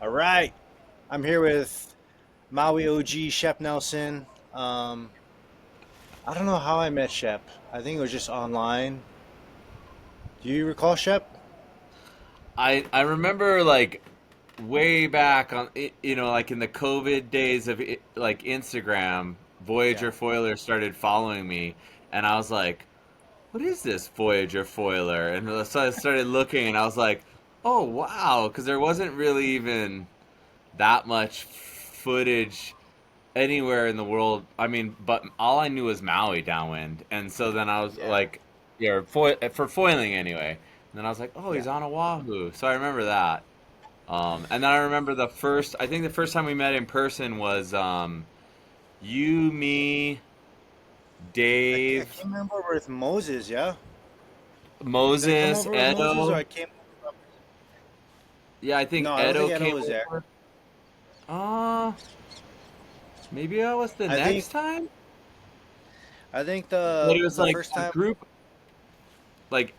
All right. I'm here with Maui OG Shep Nelson. Um, I don't know how I met Shep. I think it was just online. Do you recall Shep? I remember like way back on like in the COVID days of like Instagram, Yeah. Voyager Foiler started following me, and I was like, "What is this Voyager Foiler?" And so I started looking, and I was like, "Oh wow," because there wasn't really even that much footage anywhere in the world. I mean, but all I knew was Maui downwind, and so then I was Yeah. like, yeah, for foiling anyway. And then I was like, oh, Yeah. he's on Oahu. So I remember that. And then I remember I think the first time we met in person was you, me, I Dave, came over with Moses, yeah? Did I come Moses, over with Moses or Edo. I came over? Yeah, I think No, I don't Edo think Edo came was there. over. Uh, Maybe that was the I think next time. I think But the it was the like first a time group, like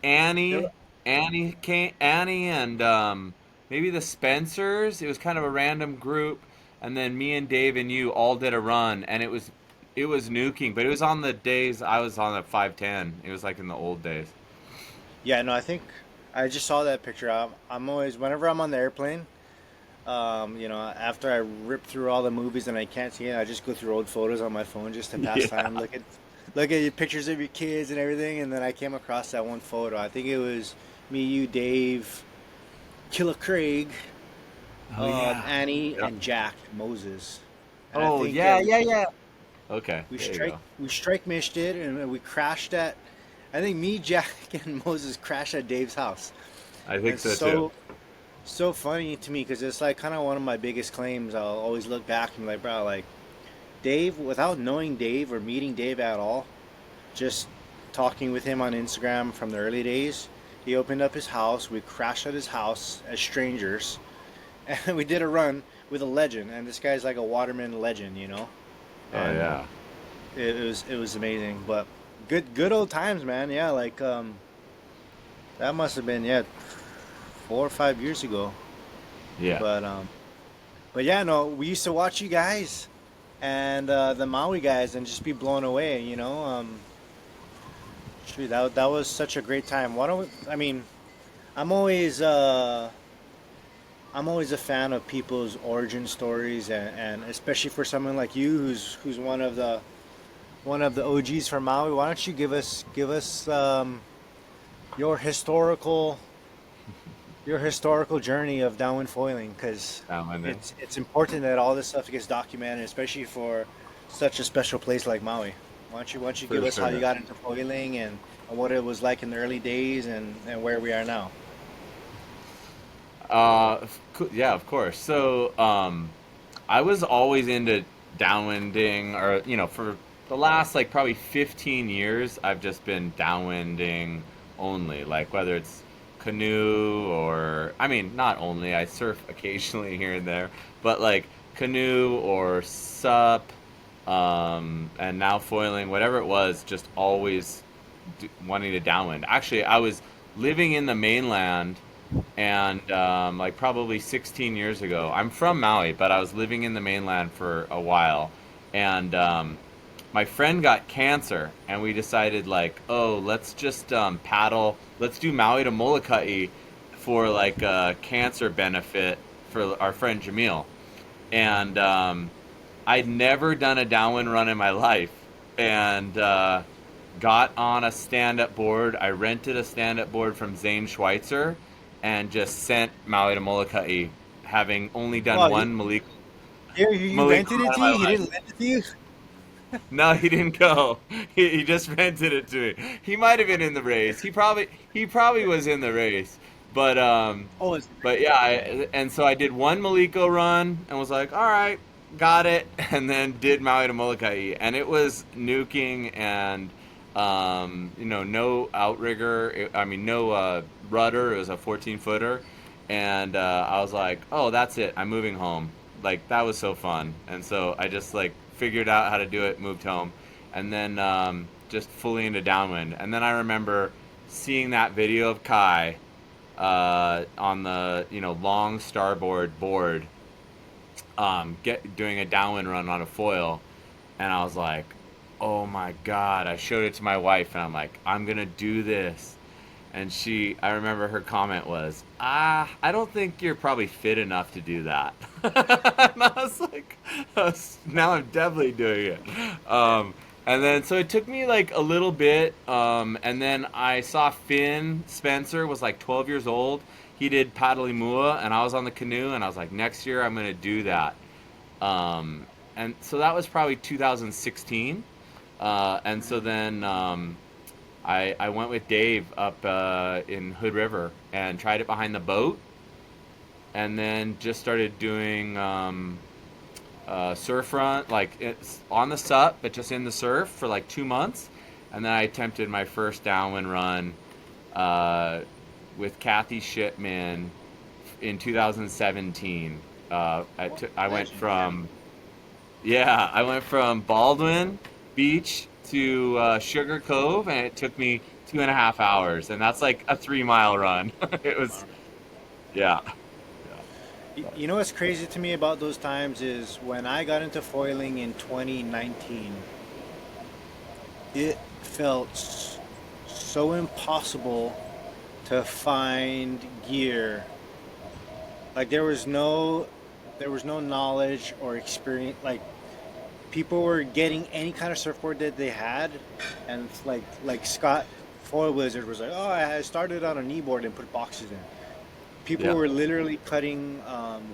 there, Annie, and maybe the Spencers. It was kind of a random group, and then me and Dave and you all did a run, and it was nuking, but it was on the days I was on a 510. It was like in the old days. yeah, no, I think I just saw that picture. I'm always whenever I'm on the airplane. After I rip through all the movies and I can't see it, I just go through old photos on my phone just to pass Yeah. time. Look at your pictures of your kids and everything, and then I came across that one photo. I think it was me, you, Dave, Killer Craig, Oh yeah. Annie, Yep. and Jack Moses. And I Oh think yeah, yeah, yeah. Okay, we there you strike go. we strike mished it, and we crashed at. I think me, Jack, and Moses crashed at Dave's house. I And think it's so too. so funny to me because it's like kind of one of my biggest claims. I'll always look back and be like, bro, like Dave, without knowing Dave or meeting Dave at all, just talking with him on Instagram from the early days, he opened up his house. We crashed at his house as strangers, and we did a run with a legend. And this guy's like a waterman legend. Oh And yeah. it was amazing. But good old times, man. Yeah, like that must have been 4 or 5 years ago. Yeah. But yeah, no, we used to watch you guys and the Maui guys and just be blown away. Shoot, that was such a great time. Why don't we, I mean, I'm always uh I'm always a fan of people's origin stories and especially for someone like you who's one of the OGs from Maui. Why don't you give us your historical journey of downwind foiling because Downwinding. it's important that all this stuff gets documented, especially for such a special place like Maui. Why don't you give For us how you sure. got into foiling and what it was like in the early days and where we are now? Yeah, of course. So, I was always into downwinding, or for the last like probably 15 years, I've just been downwinding only. Like whether it's canoe or, I mean, not only. I surf occasionally here and there, but like canoe or sup, and now foiling, whatever it was, just always wanting to downwind. Actually, I was living in the mainland and like probably 16 years ago. I'm from Maui, but I was living in the mainland for a while, and my friend got cancer, and we decided like, oh, let's just paddle. Let's do Maui to Molokai for like a cancer benefit for our friend Jamil, and I'd never done a downwind run in my life, and got on a stand-up board. I rented a stand-up board from Zane Schweitzer, and just sent Maui to Molokai, having only done Well, one Maliko you run rented it in to my you. He life. didn't lend it to you. No, he didn't go. He just rented it to me. He might have been in the race. He probably was in the race, but Oh, it's yeah. And so I did one Maliko run and was like, all right, got it, and then did Maui to Molokai, and it was nuking and no outrigger. I mean, no rudder. It was a 14 footer, and I was like, oh, that's it. I'm moving home. Like that was so fun, and so I just like figured out how to do it, moved home, and then just fully into downwind. And then I remember seeing that video of Kai on the long starboard board, get doing a downwind run on a foil, and I was like, oh my god! I showed it to my wife, and I'm like, I'm gonna do this. And I remember her comment was, I don't think you're probably fit enough to do that. And I was like, now I'm definitely doing it. And then, so it took me like a little bit. And then I saw Finn Spencer was like 12 years old. He did Padalimua, and I was on the canoe, and I was like, next year I'm going to do that. And so that was probably 2016. And so then I went with Dave up in Hood River and tried it behind the boat, and then just started doing surf run, like it's on the SUP, but just in the surf for like 2 months. And then I attempted my first downwind run with Kathy Shipman in 2017. I went from I went from Baldwin Beach to Sugar Cove, and it took me 2.5 hours, and that's like a 3 mile run. It was, yeah, You know what's crazy to me about those times is when I got into foiling in 2019, it felt so impossible to find gear. Like there was no knowledge or experience. Like people were getting any kind of surfboard that they had, and like Scott Foil Wizard was like, oh, I started on a kneeboard and put boxes in. People yeah, were literally cutting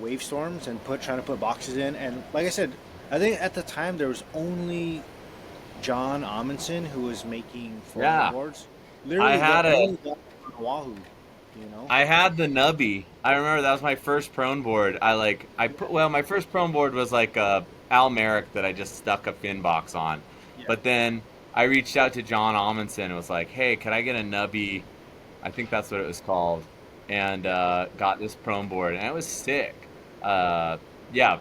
wave storms and trying to put boxes in. And like I said, I think at the time there was only John Amundsen who was making foiling yeah. boards. I Literally the had a only guy on Oahu, you know? I had the Nubby. I remember that was my first prone board. My first prone board was like a Al Merrick that I just stuck a fin box on. Yeah. But then I reached out to John Amundsen and was like, "Hey, could I get a Nubby?" I think that's what it was called, and got this prone board, and it was sick. Yeah,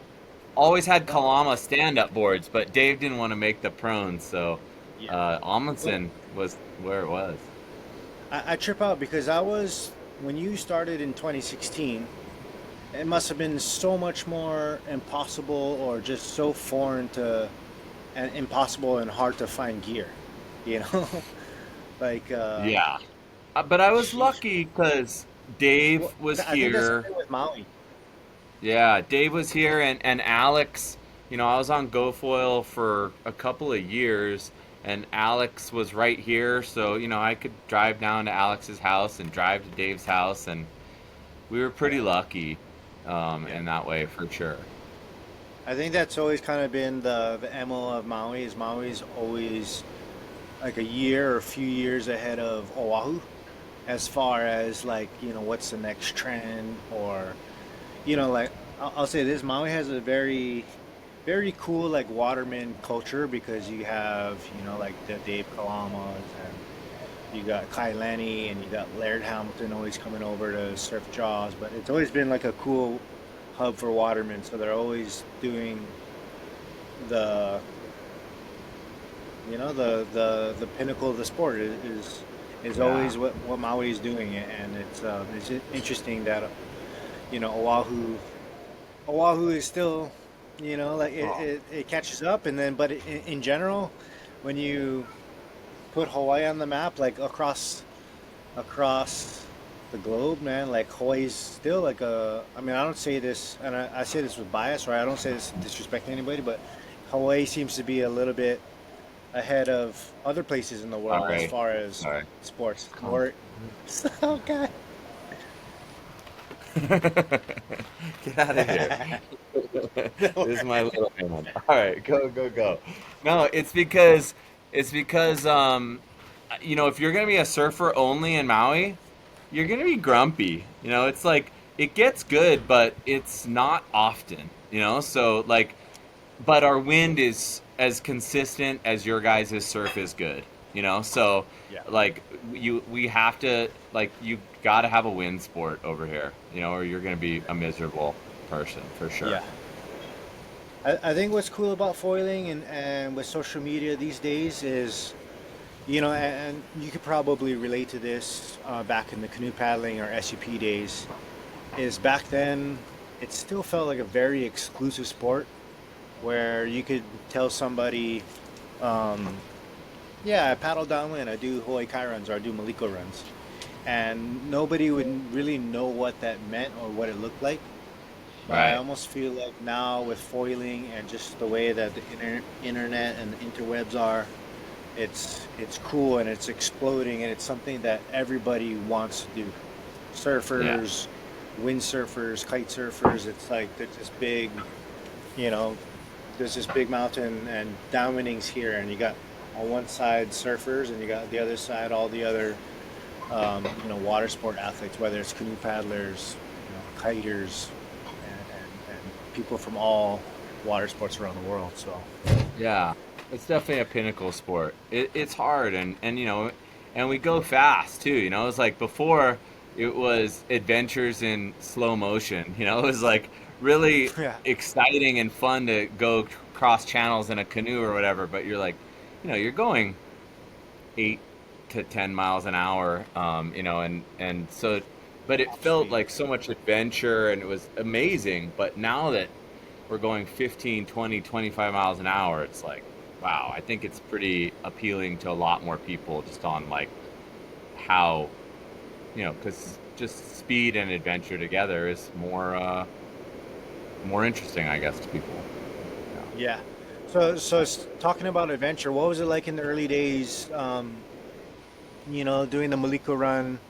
always had No, Kalama stand-up boards, but Dave didn't want to make the prone, so yeah. Well, Amundsen was where it was. I trip out because when you started in 2016, it must have been so much more impossible or just so foreign to and impossible and hard to find gear, you know? Like, Yeah. But I was sheesh. lucky because Dave Well, was I think that's the here. thing with Maui. Yeah, Dave was here, and Alex. I was on GoFoil for a couple of years, and Alex was right here, so I could drive down to Alex's house and drive to Dave's house, and we were pretty Yeah, lucky yeah. in that way for sure. I think that's always kind of been the MO of Maui is Maui's always like a year or a few years ahead of Oahu as far as like, what's the next trend or, like I'll say this, Maui has a very, very cool like waterman culture because you have, like the Dave Kalamas and you got Kai Lenny and you got Laird Hamilton always coming over to surf Jaws, but it's always been like a cool hub for watermen. So they're always doing the the pinnacle of the sport is Yeah. always what Maui is doing, and it's interesting that Oahu is still like Oh, it catches up, and then but in general, when you put Hawaii on the map, like across the globe, man, like Hawaii's still like I mean, I don't say this, and I say this with bias, right? I don't say this disrespecting anybody, but Hawaii seems to be a little bit ahead of other places in the world as sorry. far as Sorry. sports. Calm. Or oh god. Get out of here. This is my little hand. All right, go, go, go. No, it's because if you're gonna be a surfer only in Maui, you're gonna be grumpy. It's like it gets good, but it's not often. So like, but our wind is as consistent as your guys' surf is good. So Yeah. like we have to like you got to have a wind sport over here. Or you're gonna be a miserable person for sure. Yeah. I think what's cool about foiling and with social media these days is And you could probably relate to this back in the canoe paddling or SUP days. Is back then it still felt like a very exclusive sport where you could tell somebody, um, yeah, I paddle downwind, I do Hawaii Kai runs or I do Maliko runs, and nobody would really know what that meant or what it looked like. But I Right. almost feel like now with foiling and just the way that the internet and the interwebs are, it's cool and it's exploding and it's something that everybody wants to do. Yeah. Surfers, windsurfers, kite surfers. It's like there's this big, you know, there's this big mountain and downwindings here, and you got on one side surfers, and you got the other side all the other, water sport athletes, whether it's canoe paddlers, kiters, and people from all water sports around the world. So Yeah, it's definitely a pinnacle sport. It's hard and and we go fast too. It's like before it was adventures in slow motion. It was like really yeah, exciting and fun to go cross channels in a canoe or whatever. But you're like, you're going 8 to 10 miles an hour. And so, but it off felt speed. like so much adventure and it was amazing. But now that we're going 15, 20, 25 miles an hour, it's like, wow, I think it's pretty appealing to a lot more people just on like how, because just speed and adventure together is more interesting, I guess, to people. Yeah. Yeah. So talking about adventure, what was it like in the early days? Doing the Maliko run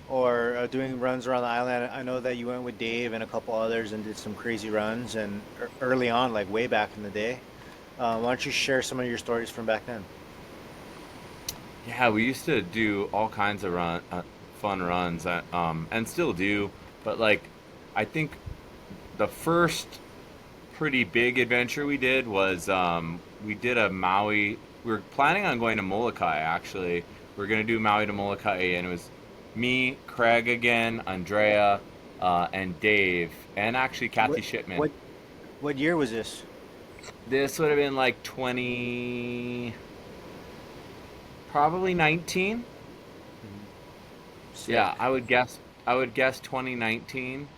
or doing runs around the island. I know that you went with Dave and a couple others and did some crazy runs and early on, like way back in the day. Why don't you share some of your stories from back then? Yeah, we used to do all kinds of fun runs, and still do. But like, I think the first pretty big adventure we did was we did a Maui. We were planning on going to Molokai actually. We were gonna do Maui to Molokai, and it was me, Craig again, Andrea, and Dave, and actually Kathy What Shipman. what what year was this? This would have been like 20, probably 19. Mhm. Yeah, Sick. I would guess 2019.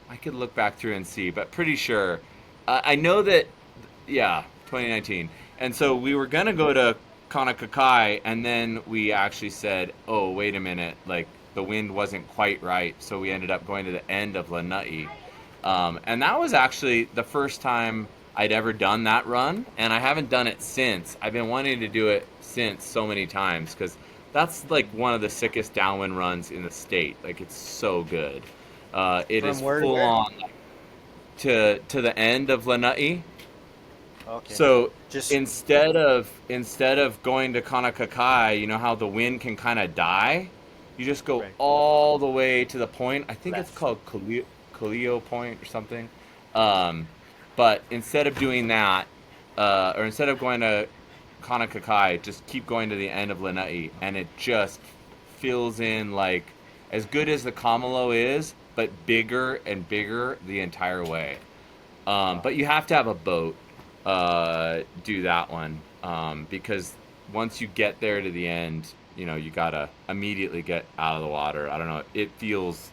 I could look back through and see, but pretty sure. I know that, yeah, 2019. And so we were gonna go to Kanakakai, and then we actually said, "Oh, wait a minute!" Like the wind wasn't quite right, so we ended up going to the end of Lanai. And that was actually the first time I'd ever done that run, and I haven't done it since. I've been wanting to do it since so many times because that's like one of the sickest downwind runs in the state. Like it's so good. It is From where to full where? on to the end of Lanai. Okay. So Just instead of going to Kanakakai, you know how the wind can kind of die. You just go right. all the way to the point. I think it's Left. called Kaleo Point or something. Um, but instead of doing that, or instead of going to Kanakakai, just keep going to the end of Lanai, and it just fills in like as good as the Kamalo is, but bigger and bigger the entire way. Wow. But you have to have a boat do that one because once you get there to the end, you gotta immediately get out of the water. I don't know. It feels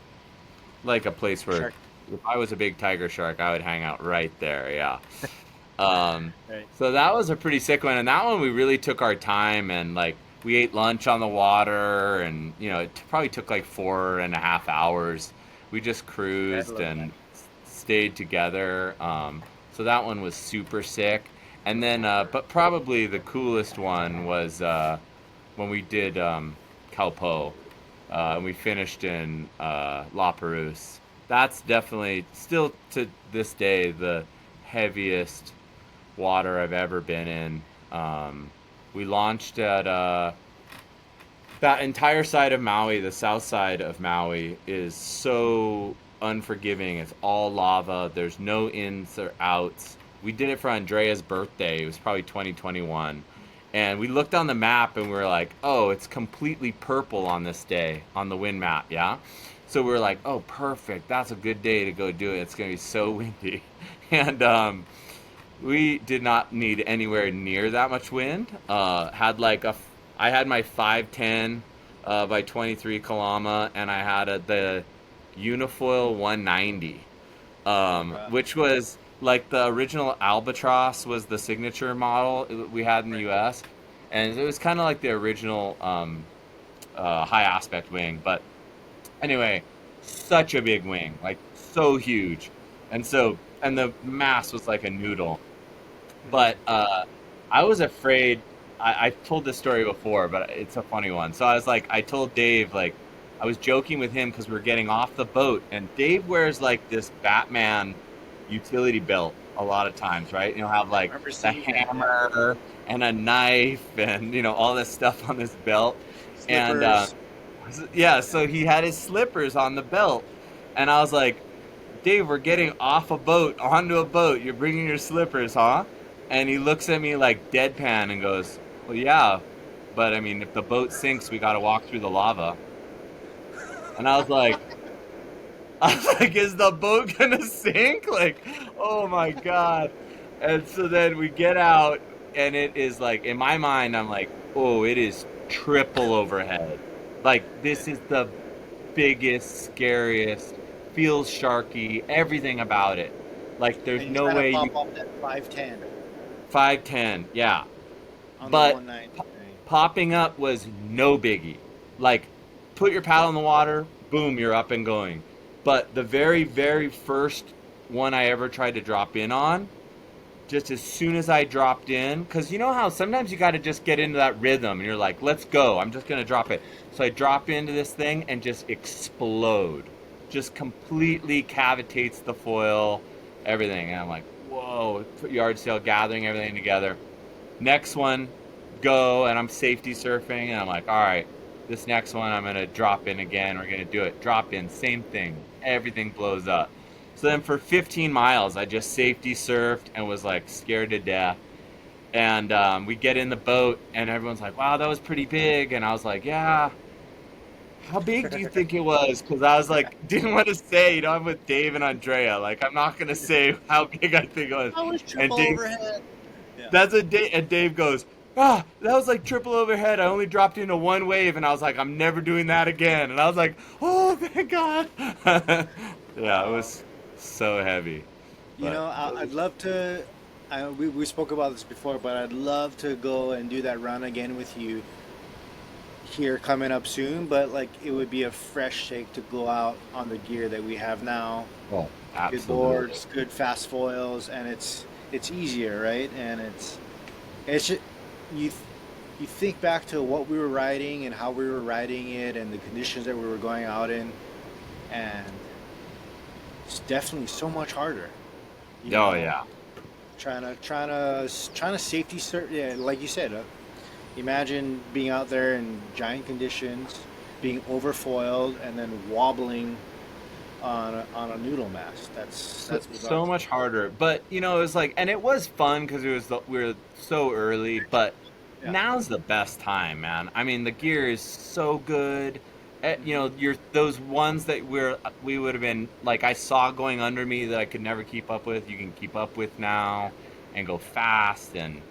like a place where Shark. if I was a big tiger shark, I would hang out right there. Yeah. Um, Right. so that was a pretty sick one, and that one we really took our time and like we ate lunch on the water, and it probably took like 4.5 hours. We just I'd cruised love that. and stayed together. So that one was super sick, and then but probably the coolest one was when we did Calpo. And we finished in La Perouse. That's definitely still to this day the heaviest water I've ever been in. We launched at that entire side of Maui, the south side of Maui, is so unforgiving. It's all lava. There's no ins or outs. We did it for Andrea's birthday. It was probably 2021. And we looked on the map and we were like, oh, it's completely purple on this day on the wind map, yeah? So we were like, oh, perfect. That's a good day to go do it. It's going to be so windy. And We did not need anywhere near that much wind. I had my 510 by 23 Kalama, and I had the Unifoil 190, Oh god. which was like the original Albatross was the signature model we had in the Right. U.S. And it was kind of like the original high aspect wing. But anyway, such a big wing, like so huge, and the mass was like a noodle. But Mm. I was afraid. I've told this story before, but it's a funny one. So I was like, I told Dave, like, I was joking with him because we were getting off the boat, and Dave wears like this Batman utility belt a lot of times, right? You'll have I like remember the seeing that. Yeah. hammer and a knife and, all this stuff on this belt. And Slippers. yeah, Yeah. so he had his slippers on the belt. And I was like, Dave, we're getting off a boat, onto a boat. You're bringing your slippers, huh? And he looks at me like deadpan and goes, well, yeah, but I mean, if the boat sinks, we got to walk through the lava. And I was like, is the boat gonna sink? Like, oh my God. And so then we get out, and it is like, in my mind, I'm like, oh, it is triple overhead. Like, this is the biggest, scariest, feels sharky, everything about it. Like, And there's you're no trying to way you pop off that 510 510, yeah. on the But 190. Right? popping up was no biggie. Like, put your paddle in the water, boom, you're up and going. But the very, very first one I ever tried to drop in on, just as soon as I dropped in, because you know how sometimes you got to just get into that rhythm and you're like, let's go, I'm just going to drop it. So I drop into this thing and just explode. Just completely cavitates the foil, everything. And I'm like, whoa, put yard sail, gathering everything together. Next one, go, and I'm safety surfing, and I'm like, all right, this next one I'm gonna drop in again. We're gonna do it. Drop in, same thing. Everything blows up. So then for 15 miles, I just safety surfed and was like scared to death. And we get in the boat, and everyone's like, wow, that was pretty big. And I was like, yeah, how big do you think it was? Because I was like, didn't want to say, I'm with Dave and Andrea. Like, I'm not gonna say how big I think it was. I was And triple Dave overhead. Yeah. That's a Dave, and Dave goes, that was like triple overhead. I only dropped into one wave, and I was like, I'm never doing that again. And I was like, oh, thank God. Yeah, it Wow. was so heavy, but I'd love to. We spoke about this before, but I'd love to go and do that run again with you here coming up soon. But like, it would be a fresh take to go out on the gear that we have now. oh, Good absolutely. boards, good fast foils, and it's easier, right? And it's just, you you think back to what we were riding and how we were riding it and the conditions that we were going out in, and it's definitely so much harder. You Oh know, yeah. trying to safety cert. Yeah, like you said, imagine being out there in giant conditions, being overfoiled, and then wobbling on a noodle mass. So, That's bizarre. so much harder, but it was like, and it was fun because we were so early, but Yeah. now's the best time, man. I mean, the gear is so good. Hmm. You're those ones that we would have been like, I saw going under me that I could never keep up with. You can keep up with now, and go fast, and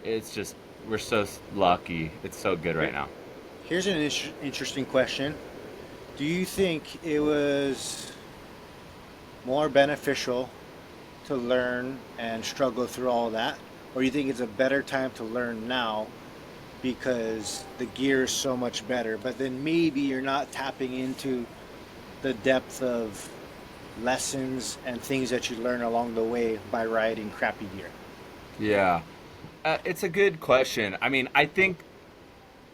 it's just, we're so lucky. It's so good right Here, now. here's an interesting question. Do you think it was more beneficial to learn and struggle through all that, or you think it's a better time to learn now because the gear is so much better, but then maybe you're not tapping into the depth of lessons and things that you learn along the way by riding crappy gear? Yeah, it's a good question. I mean, I think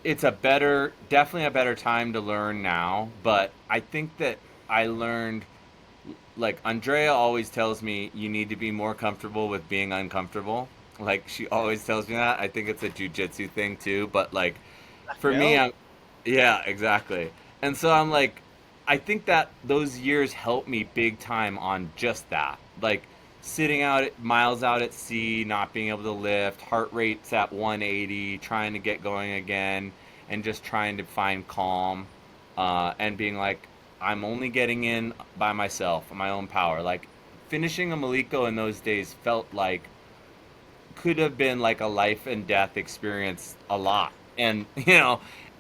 it's definitely a better time to learn now, but I think that I learned, like, Andrea always tells me you need to be more comfortable with being uncomfortable. Like, she always tells me that. I think it's a jujitsu thing too, but like, for me, Well, yeah, exactly. And so I'm like, I think that those years helped me big time on just that. Like, sitting miles out at sea, not being able to lift, heart rate's at 180, trying to get going again, and just trying to find calm, and being like, I'm only getting in by myself, on my own power. Like, finishing a Maliko in those days felt like could have been like a life and death experience a lot. And,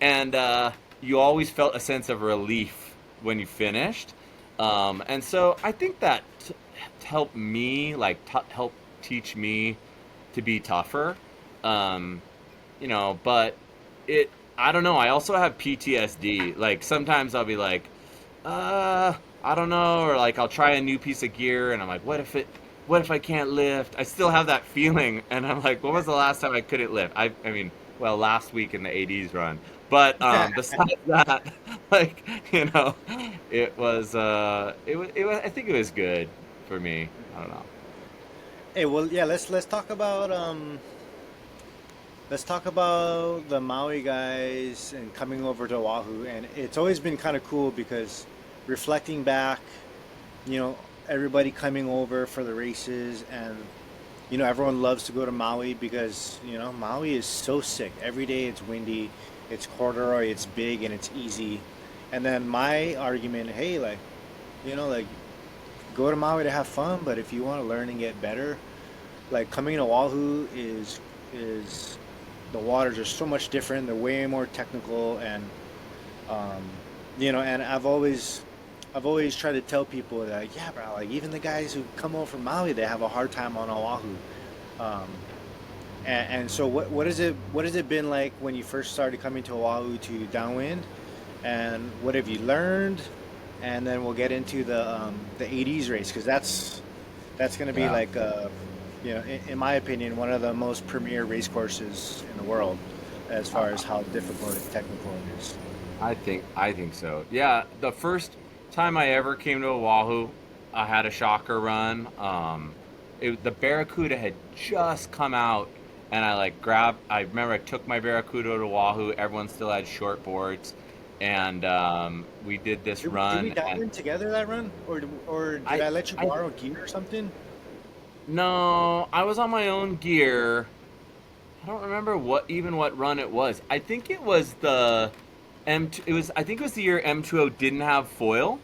and you always felt a sense of relief when you finished. And so I think that helped me, like, help teach me to be tougher. Um, but it, I don't know. I also have PTSD. Like, sometimes I'll be like, I don't know, or like I'll try a new piece of gear and I'm like, what if I can't lift? I still have that feeling, and I'm like, when was the last time I couldn't lift? I mean, well, last week in the ADs run. But besides that, like, it was I think it was good for me. I don't know. Hey, well, yeah, let's talk about the Maui guys and coming over to Oahu. And it's always been kind of cool because reflecting back, you know, everybody coming over for the races, and everyone loves to go to Maui because Maui is so sick. Every day it's windy, it's corduroy, it's big, and it's easy. And then my argument, hey, like, like, go to Maui to have fun, but if you want to learn and get better, like, coming to Oahu is the waters are so much different. They're way more technical, and um, and I've always tried to tell people that, yeah, bro, like, even the guys who come over from Maui, they have a hard time on Oahu. Um, and so what has it been like when you first started coming to Oahu to downwind, and what have you learned? And then we'll get into the 80s race, because that's going to be Yeah. like, in my opinion, one of the most premier race courses in the world, as far as how difficult and technical it is. I think so. Yeah, the first time I ever came to Oahu, I had a shocker run. The Barracuda had just come out, and I like grabbed. I remember I took my Barracuda to Oahu. Everyone still had short boards, and we did this Did we run. dive And in together that run, or did I, I let you I borrow gear or something? no, I was on my own gear. I don't remember what run it was. I think it was the M2. It was, I think it was the year M20 didn't have foil.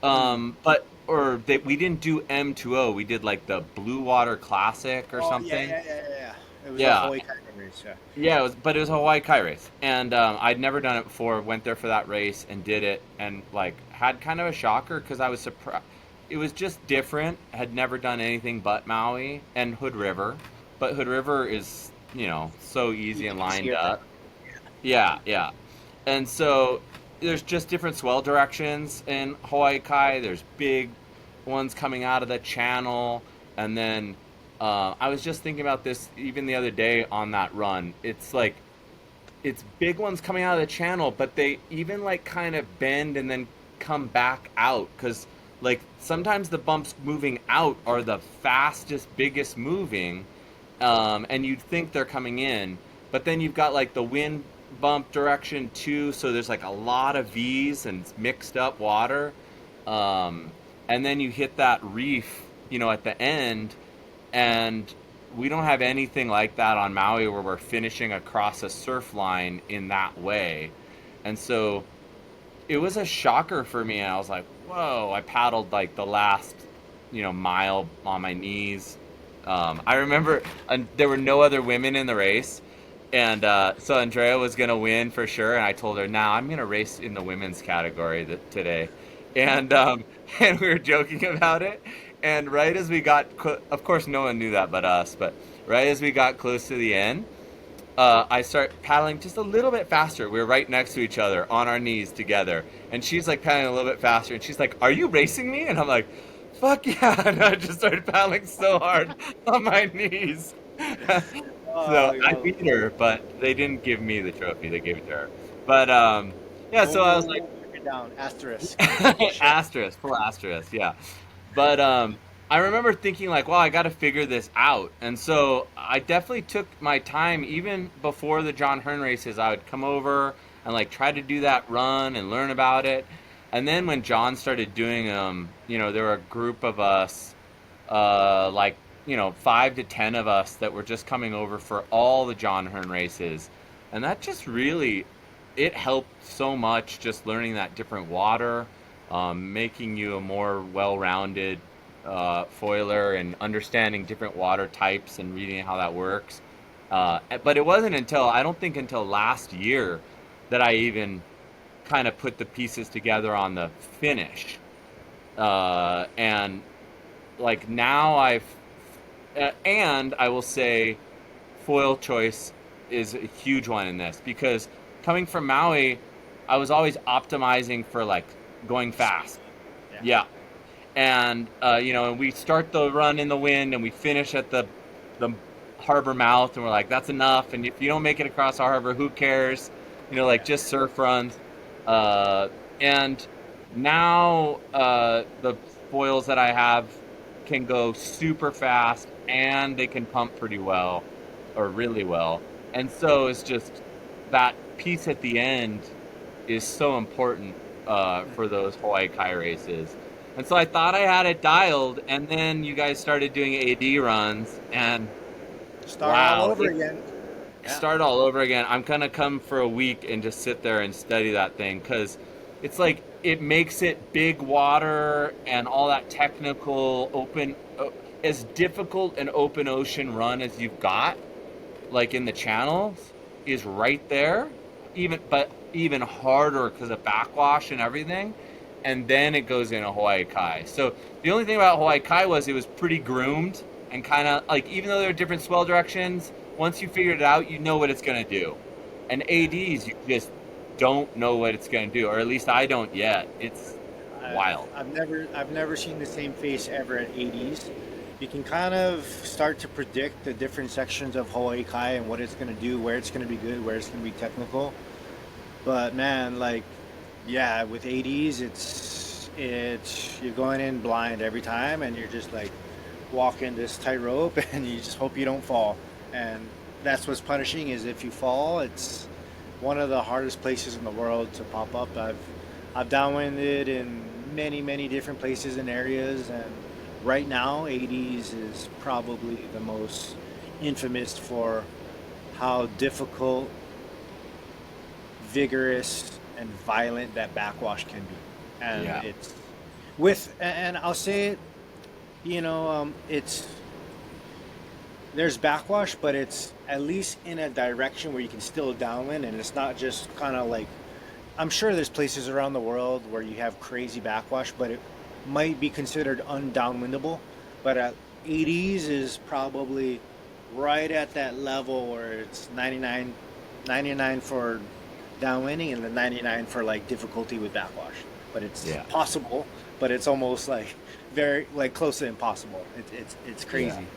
Mm. But or they, we didn't do M20. We did like the Blue Water Classic or Oh, yeah, something. yeah, yeah, yeah, yeah. It was a Yeah, Hawaii kayak race, yeah. yeah. But it was a Hawaii Kai race, and I'd never done it before. Went there for that race and did it, and like had kind of a shocker because I was surprised. It was just different. Had never done anything but Maui and Hood River, but Hood River is so easy and lined Easier. up. Yeah, yeah. And so there's just different swell directions in Hawaii Kai. There's big ones coming out of the channel. And then I was just thinking about this even the other day on that run. It's like, it's big ones coming out of the channel, but they even like kind of bend and then come back out. Because like sometimes the bumps moving out are the fastest, biggest moving, and you'd think they're coming in, but then you've got like the wind bump direction too, so there's like a lot of V's and mixed up water, um, and then you hit that reef, at the end, and we don't have anything like that on Maui where we're finishing across a surf line in that way, and so it was a shocker for me. And I was like, whoa! I paddled like the last, mile on my knees. I remember there were no other women in the race, and so Andrea was gonna win for sure. And I told her, "Now I'm gonna race in the women's category today," and and we were joking about it. And right as we got, of course, no one knew that but us. But right as we got close to the end, I start paddling just a little bit faster. We were right next to each other on our knees together. And she's like paddling a little bit faster. And she's like, "Are you racing me?" And I'm like, "Fuck yeah." And I just started paddling so hard on my knees. Oh, So I beat her, but they didn't give me the trophy. They gave it to her. But yeah, so I was like, oh, mark it down. Asterisk. Shit. asterisk, full asterisk, yeah. But I remember thinking like, well, I got to figure this out, and so I definitely took my time. Even before the John Hearn races, I would come over and like try to do that run and learn about it. And then when John started doing them, there were a group of us, like 5 to 10 of us that were just coming over for all the John Hearn races, and that just really it helped so much just learning that different water, making you a more well-rounded foiler and understanding different water types and reading how that works. But it wasn't until, I don't think until last year that I even kind of put the pieces together on the finish. And like now and I will say foil choice is a huge one in this because coming from Maui, I was always optimizing for like going fast. Yeah. Yeah. And and we start the run in the wind and we finish at the harbor mouth and we're like, that's enough. And if you don't make it across our harbor, who cares? Like Yeah. just surf runs. And now the foils that I have can go super fast and they can pump pretty well or really well. And so it's just that piece at the end is so important for those Hawaii Kai races. And so I thought I had it dialed, and then you guys started doing AD runs, and Start all wow, over it again. Yeah. started all over again. I'm gonna come for a week and just sit there and study that thing because it's like it makes it big water and all that technical open, as difficult an open ocean run as you've got like in the channels is right there, even harder because of backwash and everything. And then it goes into Hawaii Kai. So the only thing about Hawaii Kai was it was pretty groomed and kind of like even though there are different swell directions, once you figure it out, you know what it's gonna do. And ADs, you just don't know what it's gonna do, or at least I don't yet. It's wild. I've never seen the same face ever at 80s. You can kind of start to predict the different sections of Hawaii Kai and what it's going to do, where it's going to be good, where it's going to be technical. But man, like, yeah, with 80s, it's you're going in blind every time, and you're just like walking this tightrope, and you just hope you don't fall. And that's what's punishing is if you fall, it's one of the hardest places in the world to pop up. I've downwinded in many different places and areas, and right now 80s is probably the most infamous for how difficult, vigorous, and violent that backwash can be. And Yeah. it's and I'll say it, it's there's backwash, but it's at least in a direction where you can still downwind, and it's not just kind of like I'm sure there's places around the world where you have crazy backwash, but it might be considered undownwindable. But at 80s is probably right at that level where it's 99 for downwinding and the 99 for like difficulty with backwash. But it's Yeah. possible, but it's almost like very like close to impossible. It's Yeah. crazy.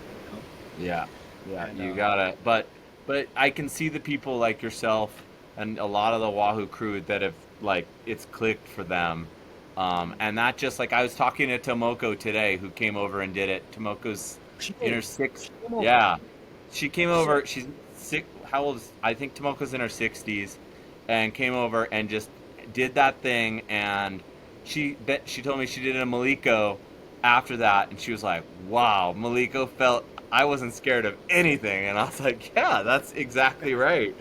Yeah, yeah, And you gotta. But I can see the people like yourself and a lot of the Wahoo crew that have like it's clicked for them. And that just like I was talking to Tomoko today, who came over and did it. Tomoko's she in did. her sixth. She came over. Yeah, she came So over. She's sick. How old is? I think Tomoko's in her 60s, and came over and just did that thing. And she told me she did a Maliko after that, and she was like, "Wow, Maliko felt I wasn't scared of anything." And I was like, "Yeah, that's exactly right."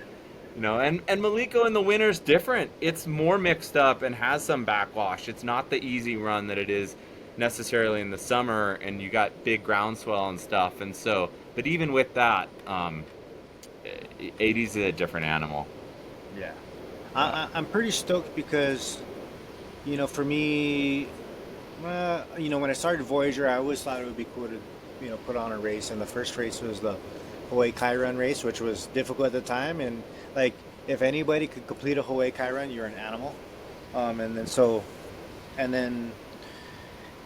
And Maliko in the winter's different. It's more mixed up and has some backwash. It's not the easy run that it is necessarily in the summer, and you got big groundswell and stuff. And so, but even with that, 80s is a different animal. yeah, Yeah. I'm pretty stoked because for me, when I started Voyager, I always thought it would be cool to, put on a race. And the first race was the Hawaii Kai Run race, which was difficult at the time. And like, if anybody could complete a Hawaii Kai Run, you're an animal. And then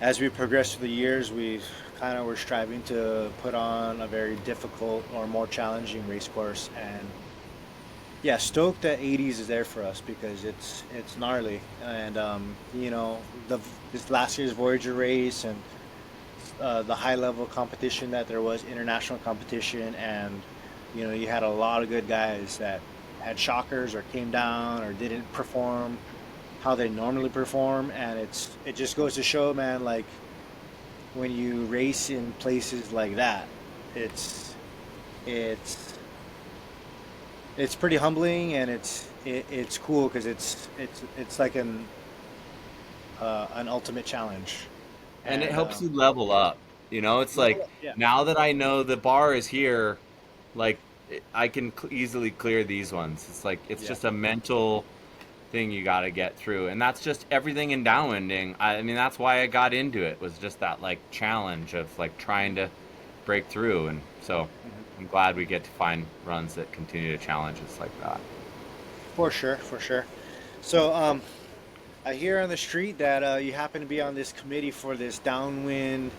as we progressed through the years, we kind of were striving to put on a very difficult or more challenging race course. And yeah, stoked that 80s is there for us because it's gnarly. And the this last year's Voyager race and the high level competition that there was, international competition, and you had a lot of good guys that had shockers or came down or didn't perform how they normally perform, and it just goes to show, man, like when you race in places like that, it's it's it's pretty humbling, and it's cool because it's like an ultimate challenge. And it And helps you level up. It's level like up, yeah, now that I know the bar is here, like I can easily clear these ones. It's like it's yeah, just a mental thing you got to get through, and that's just everything in downwinding. I mean, that's why I got into it, was just that like challenge of like trying to break through, and so hmm I'm glad we get to find runs that continue to challenge us like that. for sure, for sure. So, I hear on the street that you happen to be on this committee for this downwind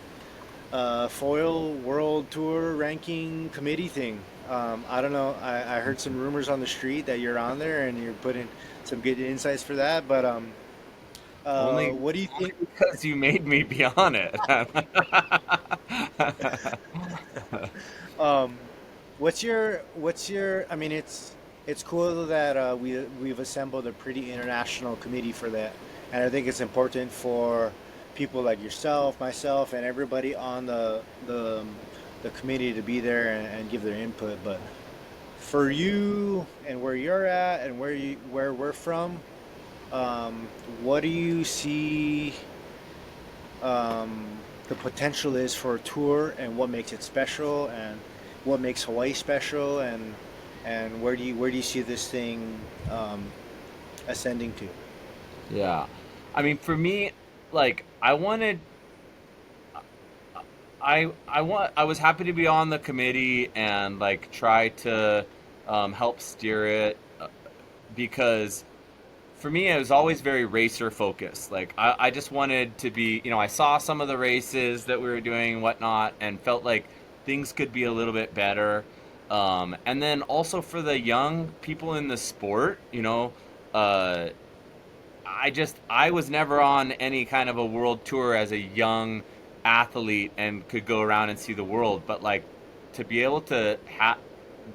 foil world tour ranking committee thing. I don't know. I heard some rumors on the street that you're on there and you're putting some good insights for that. But Only, what do you only think? because you made me be on it. Um, what's your? I mean, it's cool that we've assembled a pretty international committee for that, and I think it's important for people like yourself, myself, and everybody on the committee to be there and give their input. But for you and where you're at and where we're from, um, what do you see the potential is for a tour and what makes it special and what makes Hawaii special and where do you see this thing ascending to? Yeah. I mean, for me, like I was happy to be on the committee and like try to help steer it, because for me it was always very racer focused. Like I just wanted to be, I saw some of the races that we were doing and whatnot, and felt like things could be a little bit better. And then also for the young people in the sport, uh, I was never on any kind of a world tour as a young athlete and could go around and see the world, but like to be able to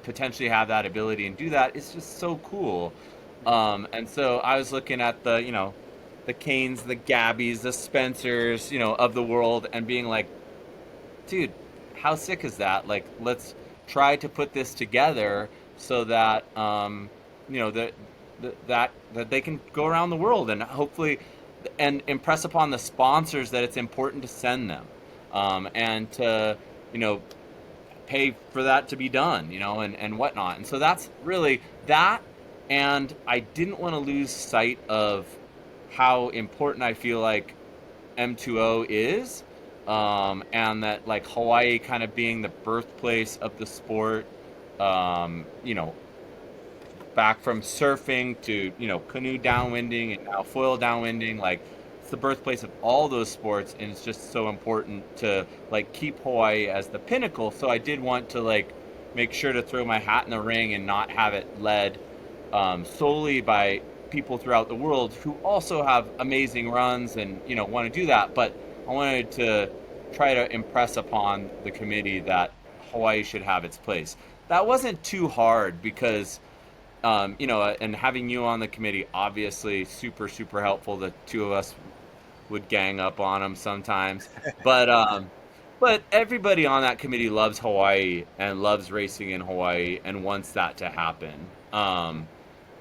potentially have that ability and do that is just so cool. And so I was looking at the Canes, the Gabbies, the Spencers, of the world, and being like, dude, how sick is that? Like, let's try to put this together so that that they can go around the world and hopefully and impress upon the sponsors that it's important to send them, and to you know pay for that to be done, and whatnot. And so that's really that. And I didn't want to lose sight of how important I feel like M2O is, and that like Hawaii kind of being the birthplace of the sport, um, you know, back from surfing to canoe downwinding and now foil downwinding. Like it's the birthplace of all those sports, and it's just so important to like keep Hawaii as the pinnacle. So I did want to like make sure to throw my hat in the ring and not have it led solely by people throughout the world who also have amazing runs and want to do that. But I wanted to try to impress upon the committee that Hawaii should have its place. That wasn't too hard because and having you on the committee, obviously super, super helpful. The two of us would gang up on them sometimes, but everybody on that committee loves Hawaii and loves racing in Hawaii and wants that to happen.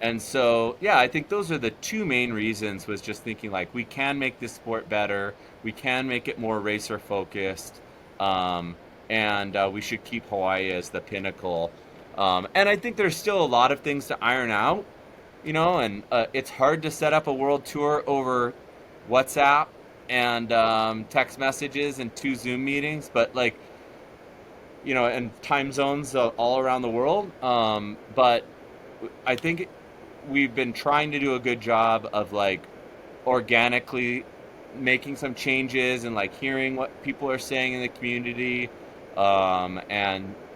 And so, yeah, I think those are the two main reasons. Was just thinking like we can make this sport better, we can make it more racer focused, um, and we should keep Hawaii as the pinnacle. And I think there's still a lot of things to iron out, and it's hard to set up a world tour over WhatsApp and text messages and two Zoom meetings, but like, and time zones all around the world. But I think we've been trying to do a good job of like organically making some changes and like hearing what people are saying in the community,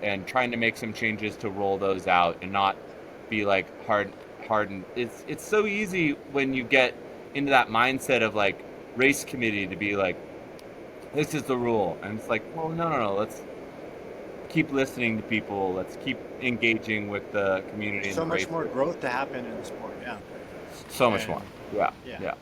and trying to make some changes to roll those out and not be like hardened. It's so easy when you get into that mindset of like race committee to be like, this is the rule, and it's like, well, no, let's keep listening to people, let's keep engaging with the community and So the much more racers. growth to happen in the sport, yeah. So much more. And Yeah, yeah, yeah.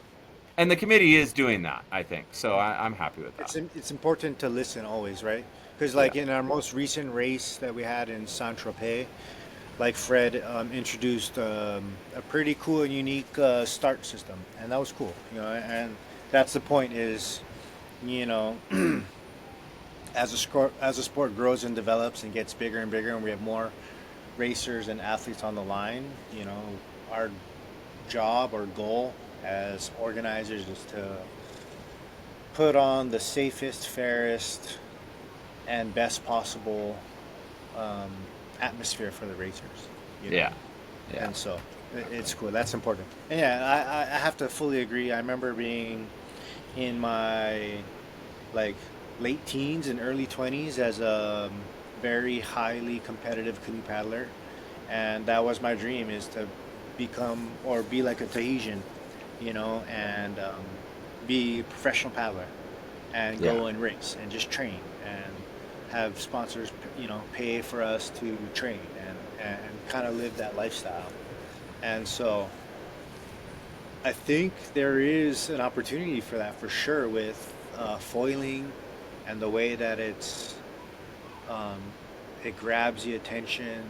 And the committee is doing that, I think. So I'm happy with that. it's important to listen always, right? Because Yeah. like in our most recent race that we had in Saint Tropez, like Fred introduced a pretty cool and unique start system, and that was cool, and that's the point is you know, as a sport grows and develops and gets bigger and bigger, and we have more racers and athletes on the line, our job or goal as organizers is to put on the safest, fairest, and best possible atmosphere for the racers. You know, Yeah. Yeah. and so it's cool. That's important. And yeah, I have to fully agree. I remember being in my like late teens and early 20s as a very highly competitive canoe paddler, and that was my dream is to become or be like a Tahitian, and be a professional paddler and Yeah. go and race and just train and have sponsors, pay for us to train and kind of live that lifestyle. And so I think there is an opportunity for that for sure with foiling and the way that um, it grabs the attention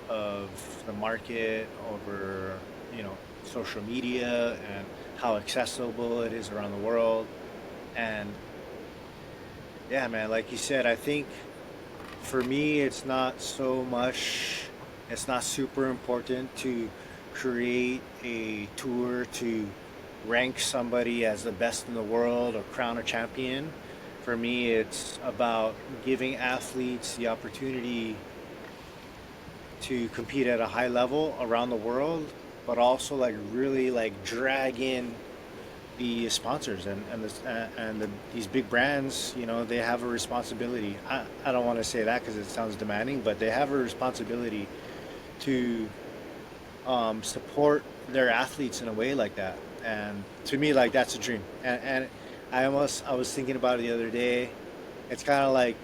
of the market over, you know, social media and how accessible it is around the world. And yeah, man, like you said, I think for me, it's not super important to create a tour to rank somebody as the best in the world or crown a champion. For me, it's about giving athletes the opportunity to compete at a high level around the world, but also like really like drag in the sponsors these big brands. They have a responsibility. I don't want to say that because it sounds demanding, but they have a responsibility to support their athletes in a way like that. And to me, like that's a dream. And I was thinking about it the other day. It's kind of like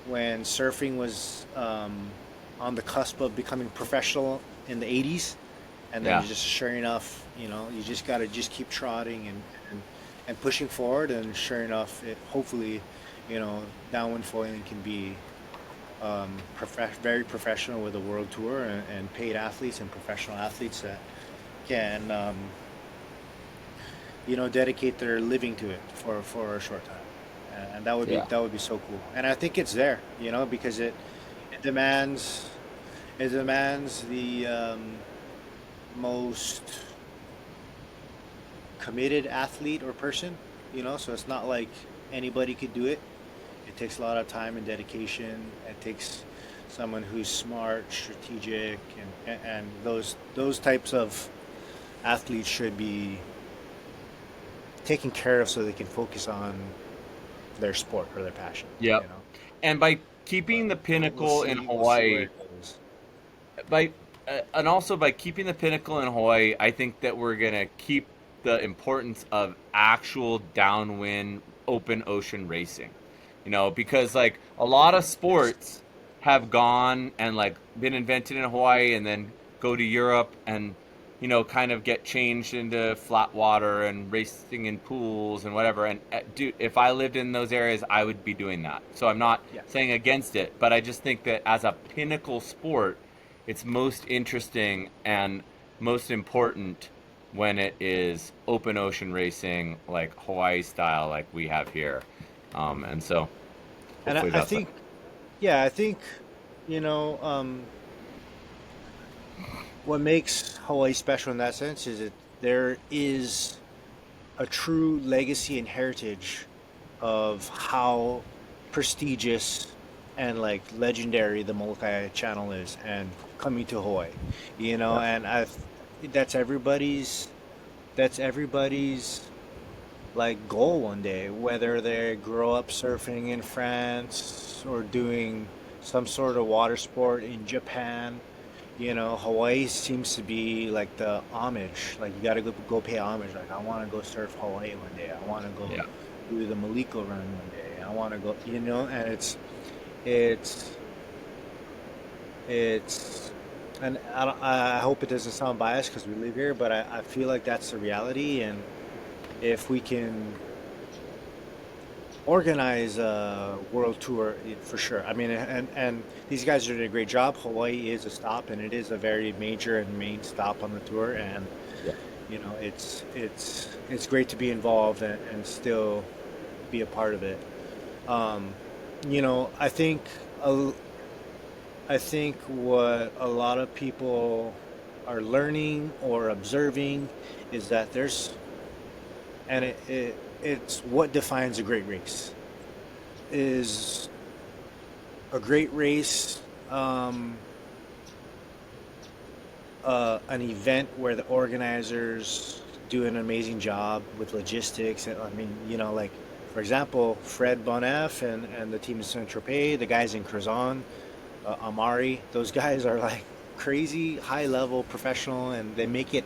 when surfing was on the cusp of becoming professional in the 80s, and then Yeah. you just sure enough, you just got to just keep trotting and pushing forward, and sure enough, hopefully, downwind foiling can be very professional with a world tour and paid athletes and professional athletes that can dedicate their living to it for a short time. And Yeah. that would be so cool. And I think it's there, because it demands it demands the most committed athlete or person, so it's not like anybody could do it. It takes a lot of time and dedication. It takes someone who's smart, strategic, and those types of athletes should be taken care of so they can focus on their sport or their passion, Yep. And by keeping But the we'll pinnacle in see. We'll see where Hawaii, it goes. by and also by keeping the pinnacle in Hawaii, I think that we're gonna keep the importance of actual downwind open ocean racing. Because like a lot of Yes. sports have gone and like been invented in Hawaii and then go to Europe and kind of get changed into flat water and racing in pools and whatever. And dude, if I lived in those areas, I would be doing that. So I'm not Yeah. saying against it, but I just think that as a pinnacle sport, it's most interesting and most important when it is open ocean racing, like Hawaii style, like we have here. And so And hopefully I that's think, yeah, I think, you know, what makes Hawaii special in that sense is that there is a true legacy and heritage of how prestigious and like legendary the Molokai Channel is and coming to Hawaii, yeah, and that's everybody's that's everybody's like goal one day, whether they grow up surfing in France or doing some sort of water sport in Japan. Hawaii seems to be like the homage. Like you got to go pay homage. Like I want to go surf Hawaii one day. I want to go yeah, do the Maliko run one day. I want to go, and it's it's and I hope it doesn't sound biased because we live here, but I feel like that's the reality. And if we can organize a world tour, for sure. I mean, and these guys are doing a great job. Hawaii is a stop, and it is a very major and main stop on the tour. And yeah, it's great to be involved and still be a part of it. Um, you know, a- I think what a lot of people are learning or observing is that it's what defines a great race. Is a great race an event where the organizers do an amazing job with logistics? And I mean, you know, like for example, Fred Bonef and the team in Saint Tropez, the guys in Crozon, Amari, those guys are like crazy high level professional, and they make it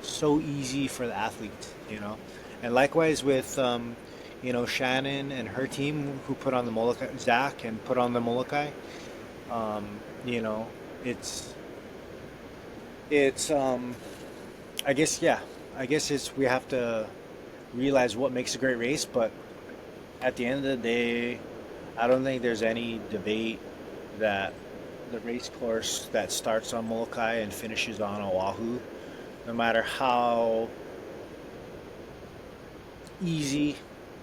so easy for the athletes, you know. And likewise with you know, Shannon and her team who put on the Molokai, Zach and put on the Molokai. You know, it's it's I guess, yeah, I guess it's we have to realize what makes a great race, but at the end of the day, I don't think there's any debate that the race course that starts on Molokai and finishes on Oahu, no matter how easy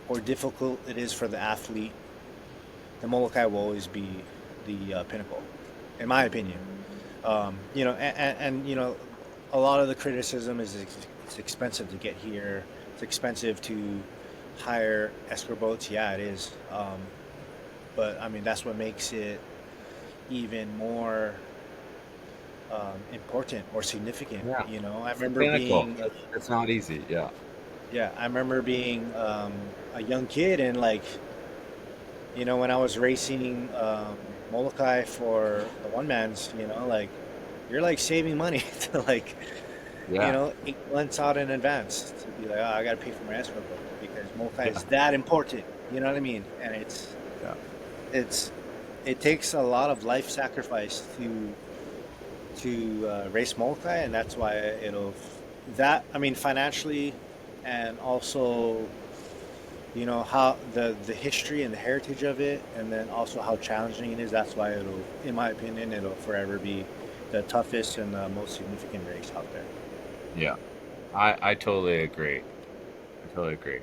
or difficult it is for the athlete, the Molokai will always be the pinnacle, in my opinion. You know, and you know, a lot of the criticism is it's expensive to get here. It's expensive to hire escort boats. Yeah, it is. But I mean, that's what makes it even more important or significant. Yeah. You know, I It's the remember pinnacle. being, It's not easy. Yeah. yeah, I remember being a young kid, and like, you know, when I was racing Molokai for the one mans, you know, like you're like saving money to like, you Yeah. know, 8 months out in advance to be like, oh, I got to pay for my escrow book because Molokai Yeah. is that important. You know what I mean? And Yeah. it's it takes a lot of life sacrifice to race Molokai, and that's why it'll that I mean financially, and also you know how the history and the heritage of it, and then also how challenging it is. That's why it'll, in my opinion, it'll forever be the toughest and the most significant race out there. Yeah. I totally agree. I totally agree.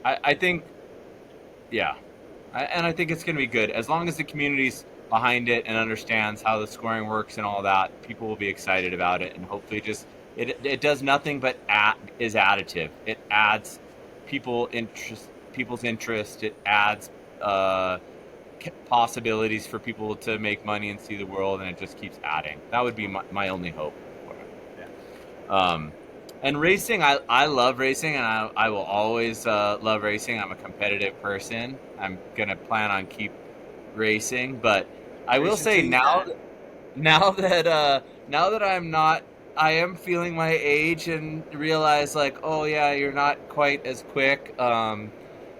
I think, yeah. And I think it's going to be good. As long as the community's behind it and understands how the scoring works and all that, people will be excited about it. And hopefully just, it does nothing but is additive. It adds people's interest. It adds possibilities for people to make money and see the world, and it just keeps adding. That would be my only hope for it. Yeah. Um, and racing, I love racing, and I will always love racing. I'm a competitive person. I'm gonna plan on keep racing, but I will Racing say till you now, die. now that I'm not, I am feeling my age and realize like, oh yeah, you're not quite as quick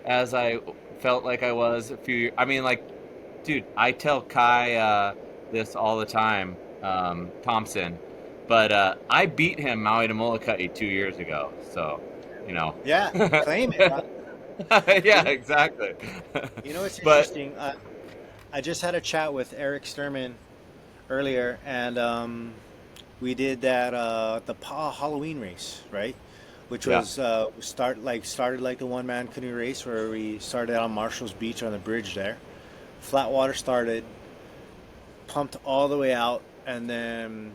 as I felt like I was a few. I mean, like, dude, I tell Kai this all the time, Thompson, but I beat him Maui to Molokai 2 years ago. So, you know, Yeah, claim it. yeah, You know, exactly. you know it's But interesting. I just had a chat with Eric Sturman earlier, and we did that the Halloween race, right? Which yeah, was started like the one man canoe race where we started on Marshall's Beach on the bridge there. Flat water started, pumped all the way out, and then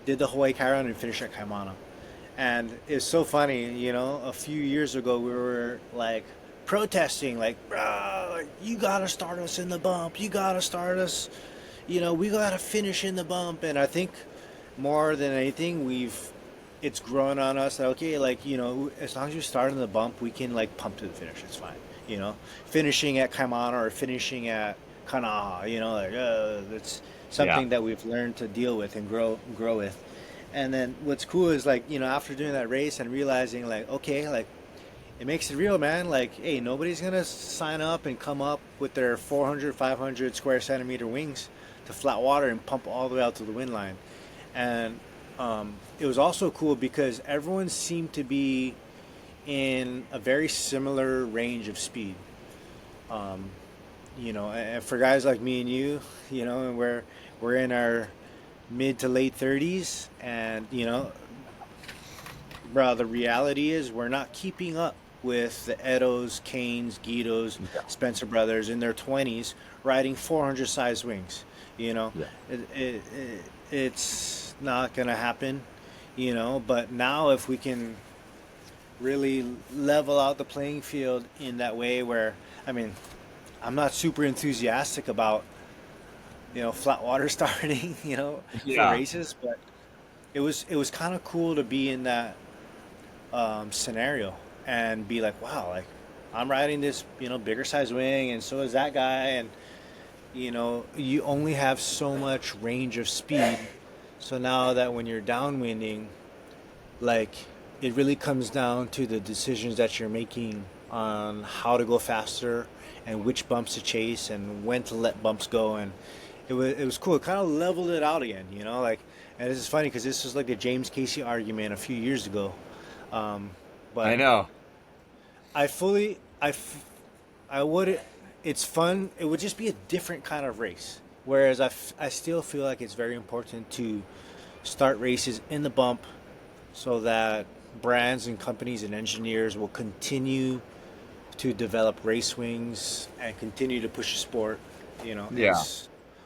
did the Hawaii Chiron and finished at Kaimana. And it's so funny, you know, a few years ago we were like protesting, like, bro, you gotta start us in the bump, you gotta start us, you know, we gotta finish in the bump. And I think more than anything, it's grown on us that, okay, like, you know, as long as you start in the bump, we can like pump to the finish, it's fine, you know, finishing at Kaimana or finishing at Kanaha, you know, like, that's yeah, something that we've learned to deal with and grow with. And then what's cool is like, you know, after doing that race and realizing like, okay, like it makes it real, man. Like, hey, nobody's gonna sign up and come up with their 400, 500 square centimeter wings to flat water and pump all the way out to the wind line. And it was also cool because everyone seemed to be in a very similar range of speed. Um, you know, and for guys like me and you know, and we're in our mid to late 30s, and you know, bro, the reality is we're not keeping up with the Edos, Canes, Guidos, Yeah. Spencer brothers in their 20s riding 400 size wings. You know, Yeah. it's not gonna happen. You know, but now if we can really level out the playing field in that way, where I mean, I'm not super enthusiastic about flat water starting for Yeah. races, but it was kind of cool to be in that scenario and be like, wow, like I'm riding this bigger size wing, and so is that guy, and you only have so much range of speed. So now that when you're downwinding, like it really comes down to the decisions that you're making on how to go faster and which bumps to chase and when to let bumps go. And it was cool. It kind of leveled it out again, like. And this is funny because this was like the James Casey argument a few years ago. um, I but know. I fully I would it's fun. It would just be a different kind of race. Whereas I still feel like it's very important to start races in the bump so that brands and companies and engineers will continue to develop race wings and continue to push the sport. Yeah.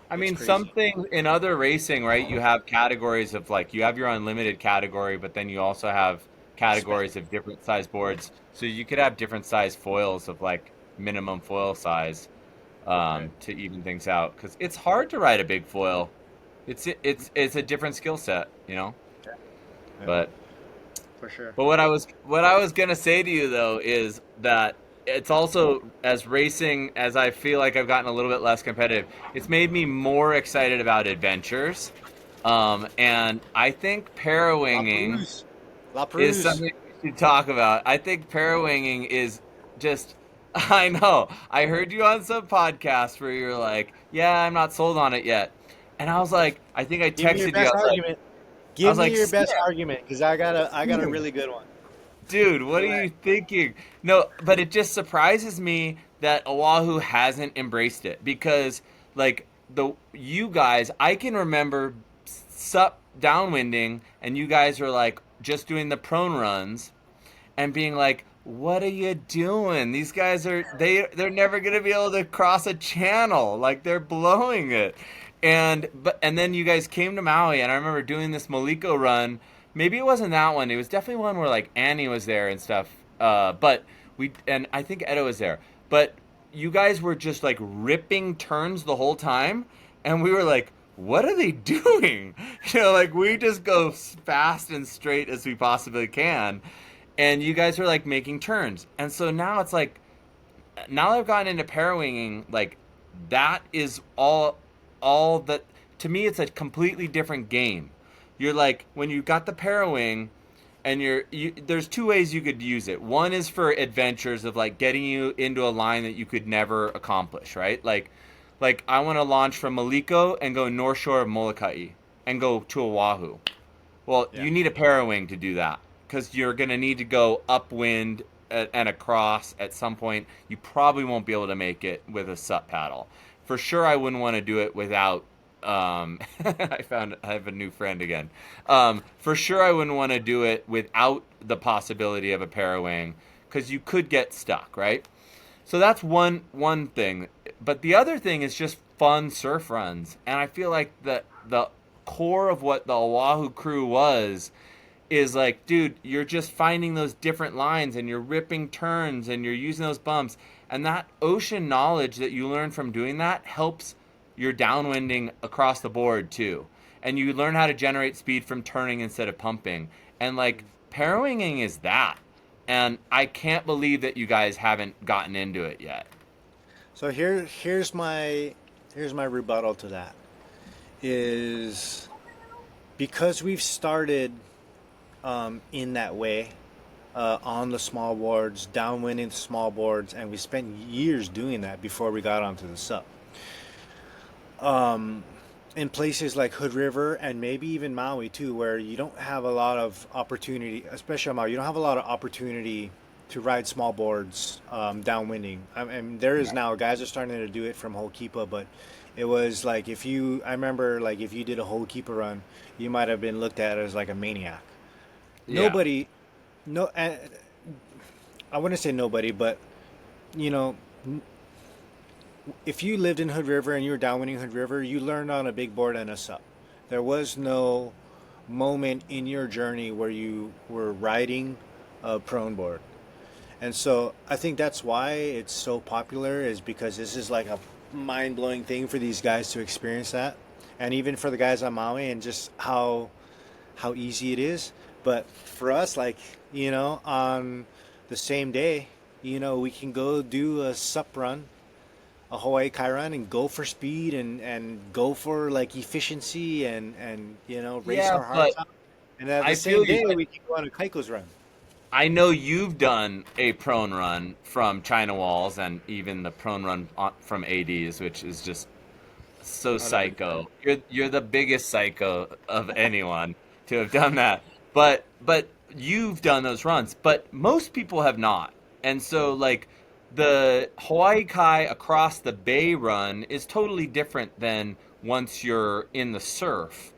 I It's mean, crazy. something in other racing, right? You have categories of like you have your unlimited category, but then you also have Spec. categories of different size boards. So you could have different size foils of like minimum foil size Right. to even things out because it's hard to ride a big foil. It's a different skill set, you know. Yeah. Yeah, But for sure. what I was gonna say to you though is that it's also as racing as I feel like I've gotten a little bit less competitive. It's made me more excited about adventures, and I think La parawinging Perouse. La is Perouse. something we should talk about. I think parawinging is just. I know. I heard you on some podcast where you're like, "Yeah, I'm not sold on it yet," and I was like, I think I Give me your texted you. best argument. I Give was me like, your best "Snap, argument because I got a really good one. dude, what Go are ahead. you thinking?" No, but it just surprises me that Oahu hasn't embraced it because, like, the you guys, I can remember sup downwinding, and you guys are like just doing the prone runs and being like, "What are you doing? These guys they're never gonna be able to cross a channel. Like they're blowing it." And then you guys came to Maui, and I remember doing this Maliko run. Maybe it wasn't that one. It was definitely one where like Annie was there and stuff. But we and I think Edo was there. But you guys were just like ripping turns the whole time, and we were like, "What are they doing?" Like we just go fast and straight as we possibly can, and you guys are like making turns. And so now it's like now I've gotten into parawinging, like that is all that to me it's a completely different game. You're like when you got the parawing and there's two ways you could use it. One is for adventures of like getting you into a line that you could never accomplish, right? Like I want to launch from Maliko and go north shore of Molokai and go to Oahu. Well, Yeah. you need a parawing to do that because you're going to need to go upwind and across at some point. You probably won't be able to make it with a sup paddle. For sure, I wouldn't want to do it without. I have a new friend again. For sure, I wouldn't want to do it without the possibility of a parawing because you could get stuck, right? So that's one thing. But the other thing is just fun surf runs, and I feel like the core of what the Oahu crew was is like, dude, you're just finding those different lines and you're ripping turns and you're using those bumps, and that ocean knowledge that you learn from doing that helps your downwinding across the board too. And you learn how to generate speed from turning instead of pumping. And like parawinging is that. And I can't believe that you guys haven't gotten into it yet. So here's my rebuttal to that is because we've started in that way on the small boards, downwinding the small boards, and we spent years doing that before we got onto the sup. In places like Hood River and maybe even Maui too, where you don't have a lot of opportunity, especially on Maui, you don't have a lot of opportunity to ride small boards downwinding. I mean, there is now guys are starting to do it from Ho'okipa, but it was like I remember like if you did a Ho'okipa run, you might have been looked at as like a maniac. Yeah. Nobody, no, I wouldn't say nobody, but you know, if you lived in Hood River and you were downwinding Hood River, you learned on a big board and a sup. There was no moment in your journey where you were riding a prone board. And so I think that's why it's so popular is because this is like a mind-blowing thing for these guys to experience that. And even for the guys on Maui and just how easy it is. But for us, like, on the same day, we can go do a sup run, a Hawaii Kai run, and go for speed and go for like efficiency and race Yeah, our but hearts out. And at the I feel same you. day, we can go on a Kaiko's run. I know you've done a prone run from China Walls and even the prone run from ADs, which is just so 100%. psycho. You're the biggest psycho of anyone to have done that. But you've done those runs, but most people have not. And so like the Hawaii Kai across the bay run is totally different than once you're in the surf.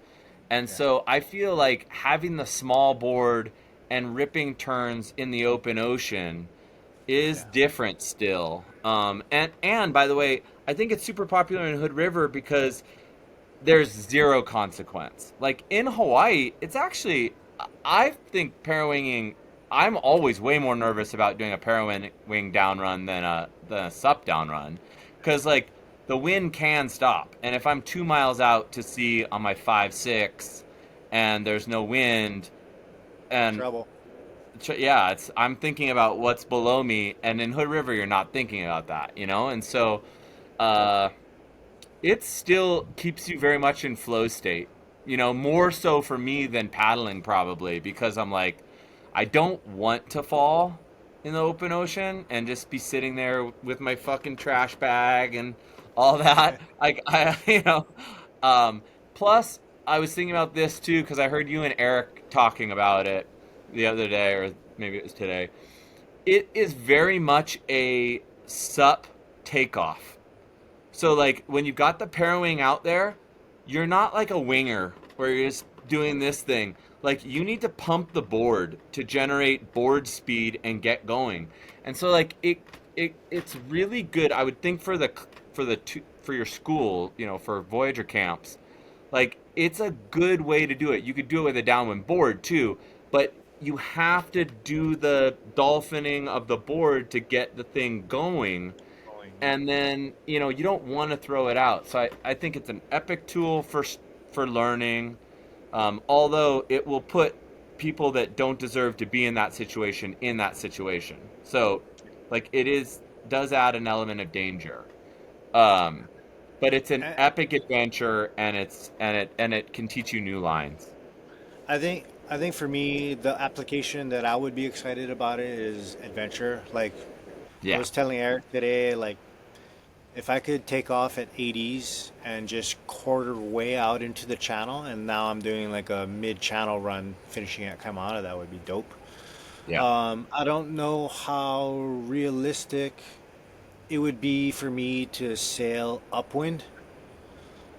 And Yeah. so I feel like having the small board and ripping turns in the open ocean is Yeah. different still. And by the way, I think it's super popular in Hood River because there's zero consequence. Like in Hawaii, it's actually I think parawinging. I'm always way more nervous about doing a parawing down run than a sup down run, because like the wind can stop, and if I'm 2 miles out to sea on my 5-6, and there's no wind, and Trouble. yeah, it's I'm thinking about what's below me, and in Hood River, you're not thinking about that, and so. Uh, it still keeps you very much in flow state. More so for me than paddling probably because I'm like, I don't want to fall in the open ocean and just be sitting there with my fucking trash bag and all that. Like um, plus I was thinking about this too because I heard you and Eric talking about it the other day, or maybe it was today. It is very much a sup takeoff. So like when you've got the parawing out there, you're not like a winger where you're just doing this thing. Like you need to pump the board to generate board speed and get going. And so like it's really good. I would think for your school, for Voyager camps, like it's a good way to do it. You could do it with a downwind board too, but you have to do the dolphining of the board to get the thing going, Going, yeah. and then you don't want to throw it out. So I think it's an epic tool for learning, although it will put people that don't deserve to be in that situation. So like does add an element of danger, um, but it's an And epic adventure, and it can teach you new lines. I think for me, the application that I would be excited about it is adventure. Like I Yeah. was telling Eric today, like if I could take off at 80s and just quarter way out into the channel, and now I'm doing like a mid-channel run, finishing at Kaimana, that would be dope. Yeah. I don't know how realistic it would be for me to sail upwind,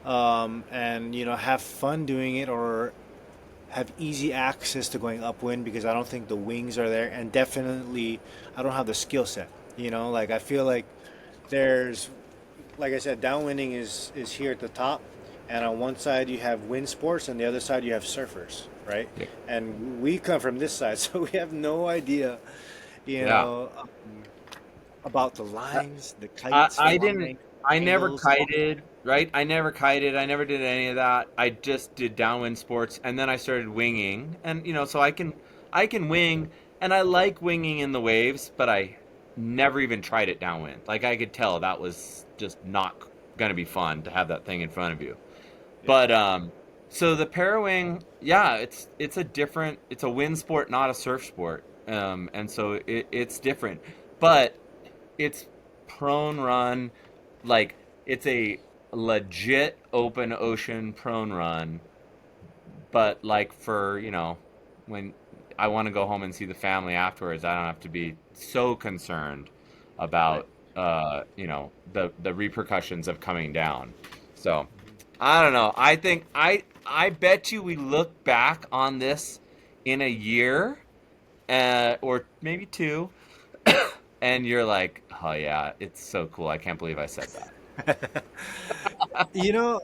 and have fun doing it, or have easy access to going upwind because I don't think the wings are there, and definitely I don't have the skill set. Like I feel like there's, like I said, downwinding is here at the top, and on one side you have wind sports, and the other side you have surfers, right? Yeah. And we come from this side, so we have no idea, you Yeah. know, um, about the lines, the I, kites, the I long didn't. I never angles. kited, right? I never kited. I never did any of that. I just did downwind sports, and then I started winging, and so I can wing, and I like winging in the waves, but I never even tried it downwind. Like I could tell that was just not gonna be fun to have that thing in front of you. Yeah. But so the parawing, yeah, it's a wind sport, not a surf sport, and so it's different, but it's prone run, like it's a legit open ocean prone run, but like for when I want to go home and see the family afterwards, I don't have to be so concerned Right. about the repercussions of coming down. So I don't know. I think I bet you we look back on this in a year, or maybe two, and you're like, oh yeah, it's so cool. I can't believe I said that. You know,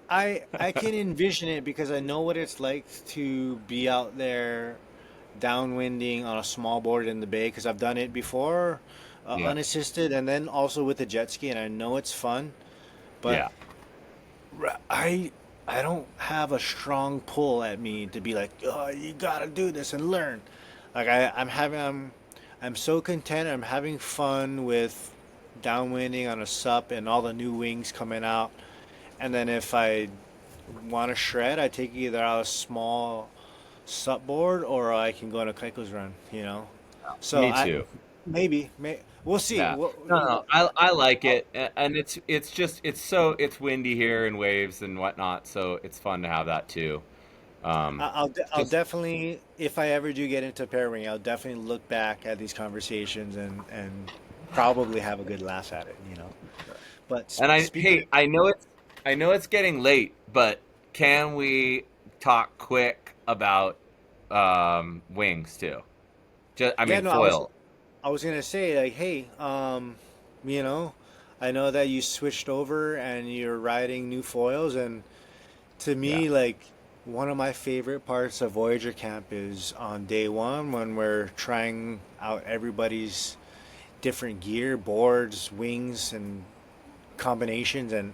I can envision it because I know what it's like to be out there downwinding on a small board in the bay because I've done it before, Yeah, unassisted, and then also with the jet ski, and I know it's fun. But yeah, r- I I don't have a strong pull at me to be like, oh, you gotta do this and learn. Like I'm so content. I'm having fun with downwinding on a SUP and all the new wings coming out. And then if I want to shred, I take either out a small SUP board or I can go on a Keiko's run. So me I too. we'll see. Yeah. No, no, I like it, and it's just it's windy here and waves and whatnot, so it's fun to have that too. I'll Just definitely, if I ever do get into pairing, I'll definitely look back at these conversations and probably have a good laugh at it. But and speaking of, I know it's getting late, but can we talk quick about wings too? Just I yeah, mean no, foil. I was gonna say like, hey, you know, I know that you switched over and you're riding new foils, and to Yeah. me, like one of my favorite parts of Voyager Camp is on day one when we're trying out everybody's different gear, boards, wings, and combinations, and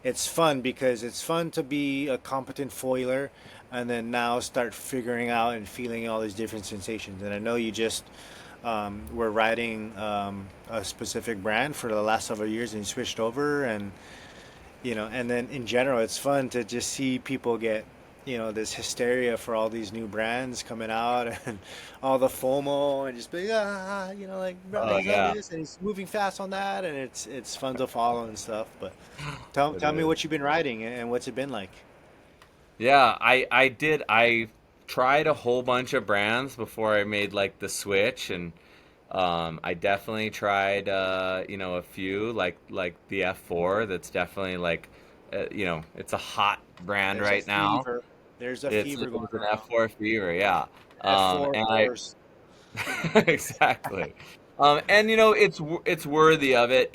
it's fun because it's fun to be a competent foiler and then now start figuring out and feeling all these different sensations. And I know you just were riding a specific brand for the last several years and you switched over, and then in general it's fun to just see people get this hysteria for all these new brands coming out and all the FOMO and just be like, bro, Oh he's on yeah, this and he's moving fast on that, and it's fun to follow and stuff. But tell it tell me is. what you've been riding and what's it been like. Yeah, I tried a whole bunch of brands before I made like the switch, and I definitely tried a few like the F4. That's definitely like it's a hot brand There's a right now. fever. There's a It's fever it going was an around. F4 fever, yeah. F4 And I horse. exactly. And it's worthy of it.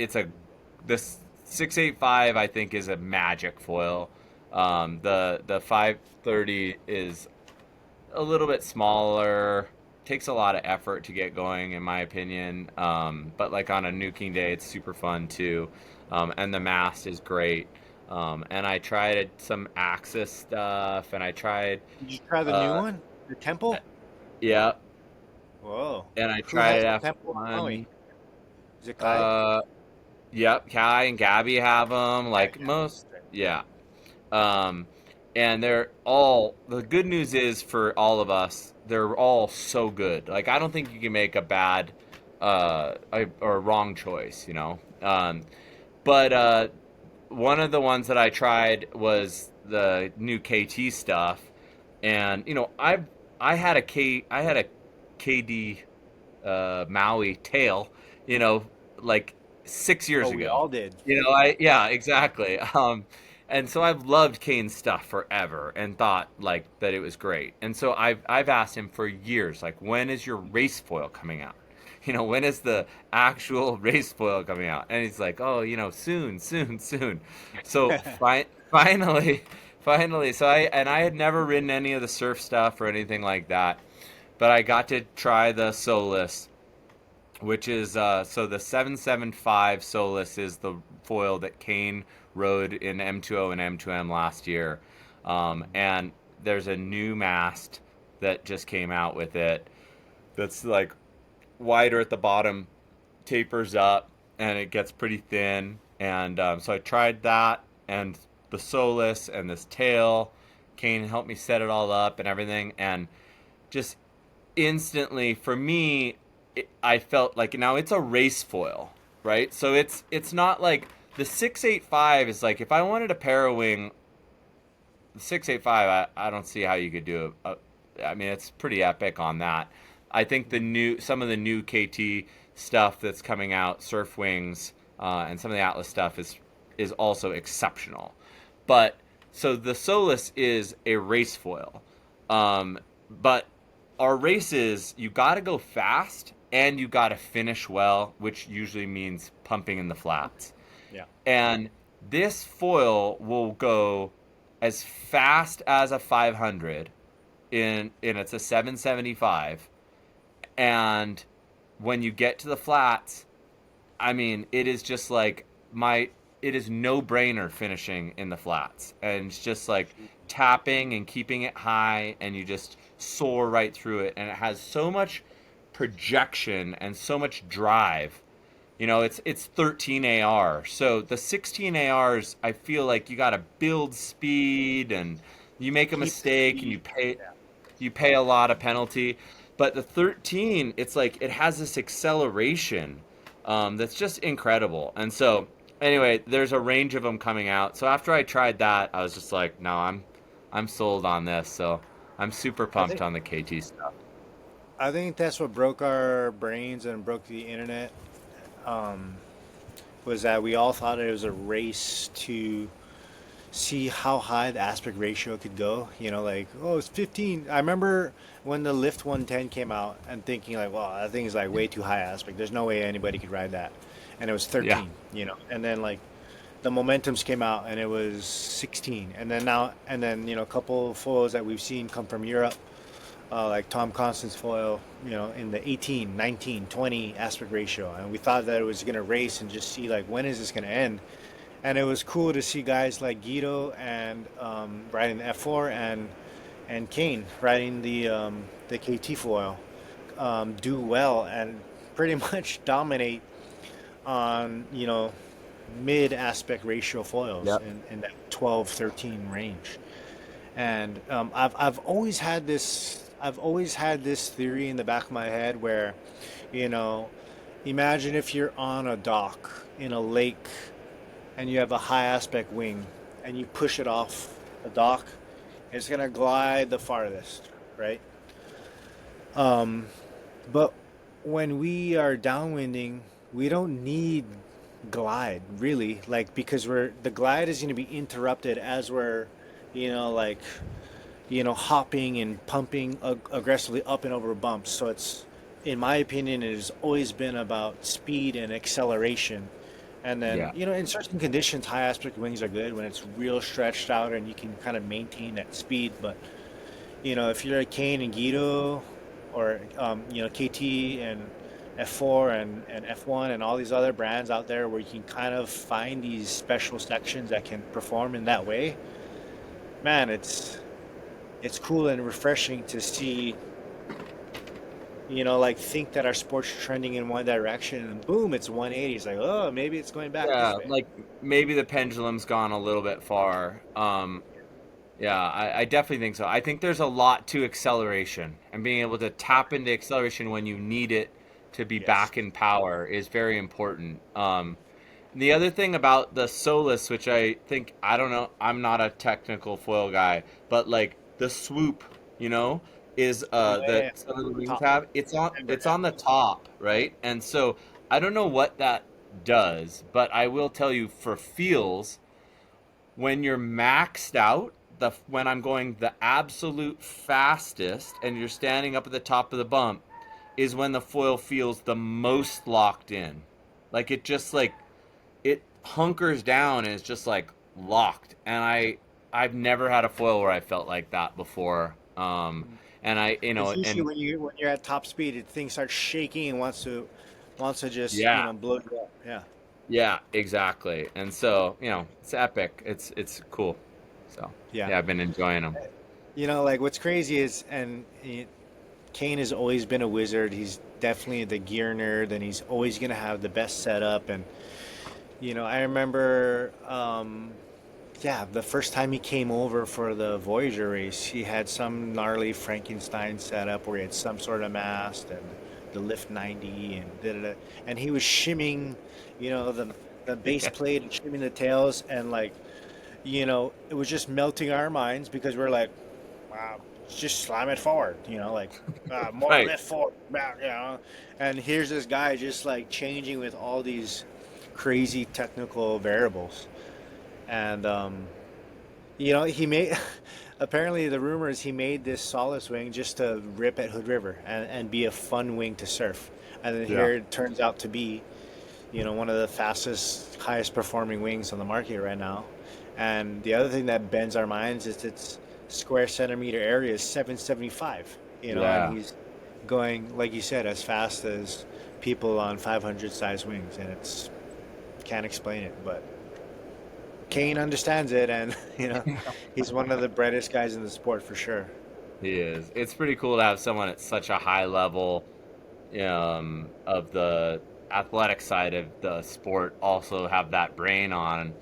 This 685 I think is a magic foil. The 530 is a little bit smaller. Takes a lot of effort to get going, in my opinion. But like on a nuking day, it's super fun too. And the mast is great. And I tried some Axis stuff, and I tried, Did you try the new uh, one, the Temple? yeah, Whoa, and I who tried has it the F Temple in Maui? one. Is it Kai? Uh, yep, Kai and Gabby have them. Yeah, Like yeah. most, yeah. Um, and they're all the good news is for all of us, they're all so good. Like I don't think you can make a bad or a wrong choice, you know. But one of the ones that I tried was the new KT stuff, and I had a KD Maui tail, you know, like six Oh, years we ago. all did. Yeah, exactly. And so I've loved Kane's stuff forever and thought like that it was great. And so I've asked him for years, like, when is your race foil coming out? When is the actual race foil coming out? And he's like, oh, soon, soon, soon. So finally, finally. I had never ridden any of the surf stuff or anything like that, but I got to try the Solus, which is so the 775 Solus is the foil that Kane rode in M2O and M2M last year. And there's a new mast that just came out with it that's like wider at the bottom, tapers up, and it gets pretty thin. And so I tried that and the Solus and this tail. Kane helped me set it all up and everything. And just instantly for me, I felt like now it's a race foil, right? So it's not like the 685 is like if I wanted a para wing, the 685 I don't see how you could do I mean it's pretty epic on that. I think some of the new KT stuff that's coming out, Surf Wings, and some of the Atlas stuff is also exceptional. But so the Solus is a race foil, but our races you got to go fast and you got to finish well, which usually means pumping in the flats. Yeah. And this foil will go as fast as a 500 in it's a 775, and when you get to the flats, I mean, it is just like my it is no brainer finishing in the flats. And it's just like tapping and keeping it high, and you just soar right through it, and it has so much projection and so much drive. It's 13 AR. So the 16 ARs, I feel like you got to build speed, and you make a Keep the mistake and speed. Yeah. you pay a lot of penalty. But the 13, it's like it has this acceleration that's just incredible. And so, anyway, there's a range of them coming out. So after I tried that, I was just like, no, I'm sold on this. So I'm super I pumped think on the KT stuff. I think that's what broke our brains and broke the internet. Was that we all thought it was a race to see how high the aspect ratio could go. Like, oh, it's 15. I remember when the Lift 110 came out and thinking like, well, that thing is like way too high aspect. There's no way anybody could ride that. And it was Yeah. 13. And then like the Momentums came out and it was 16. And then now, and then, a couple foils that we've seen come from Europe, like Tom Constance foil, in the 18, 19, 20 aspect ratio. And we thought that it was going to race and just see like, when is this going to end? And it was cool to see guys like Guido and riding the F4 and Kane riding the KT foil do well and pretty much dominate on mid aspect ratio foils Yep. in that 12 13 range. And I've always had this theory in the back of my head where, you know, imagine if you're on a dock in a lake and you have a high aspect wing and you push it off the dock, it's gonna glide the farthest, right? But when we are downwinding, we don't need glide really, like because the glide is gonna be interrupted as we're, like hopping and pumping aggressively up and over bumps. So it's, in my opinion, it has always been about speed and acceleration. And then, Yeah. in certain conditions, high aspect wings are good when it's real stretched out and you can kind of maintain that speed. But, if you're a Kane and Guido or, KT and F4 and F1 and all these other brands out there where you can kind of find these special sections that can perform in that way, man, it's cool and refreshing to see, like think that our sports are trending in one direction and boom, it's 180. It's like, oh, maybe it's going back Yeah, this way. like maybe the pendulum's gone a little bit far. Yeah, I definitely think so. I think there's a lot to acceleration, and being able to tap into acceleration when you need it to be Yes. back in power is very important. The other thing about the Solus, which I think, I don't know, I'm not a technical foil guy, but like the swoop, you know, is that Yeah. some of the wings Top have. member. It's on the top, right? And so I don't know what that does, but I will tell you for feels, when you're maxed out, the when I'm going the absolute fastest and you're standing up at the top of the bump is when the foil feels the most locked in. Like it just like it hunkers down and it's just like locked. And I've never had a foil where I felt like that before. And I It's usually and when you're at top speed, things start shaking and wants to just yeah, blow you up. Yeah. yeah, exactly. And so it's epic. It's cool. So Yeah. yeah, I've been enjoying them. Like what's crazy is, Kane has always been a wizard. He's definitely the gear nerd, and he's always gonna have the best setup. And I remember, yeah, the first time he came over for the Voyager race, he had some gnarly Frankenstein setup where he had some sort of mast and the Lift 90 and da. And he was shimming, the base plate and shimming the tails, and like, it was just melting our minds because we're like, wow, just slam it forward, like more Right. lift forward, and here's this guy just like changing with all these crazy technical variables. And he made apparently the rumor is he made this Solace wing just to rip at Hood River and be a fun wing to surf. and then Yeah. here it turns out to be, one of the fastest, highest performing wings on the market right now. And the other thing that bends our minds is its square centimeter area is 775, and Yeah. he's going, like you said, as fast as people on 500 size wings, and can't explain it, but Kane understands it, and he's one of the brightest guys in the sport for sure. He is. It's pretty cool to have someone at such a high level of the athletic side of the sport also have that brain on.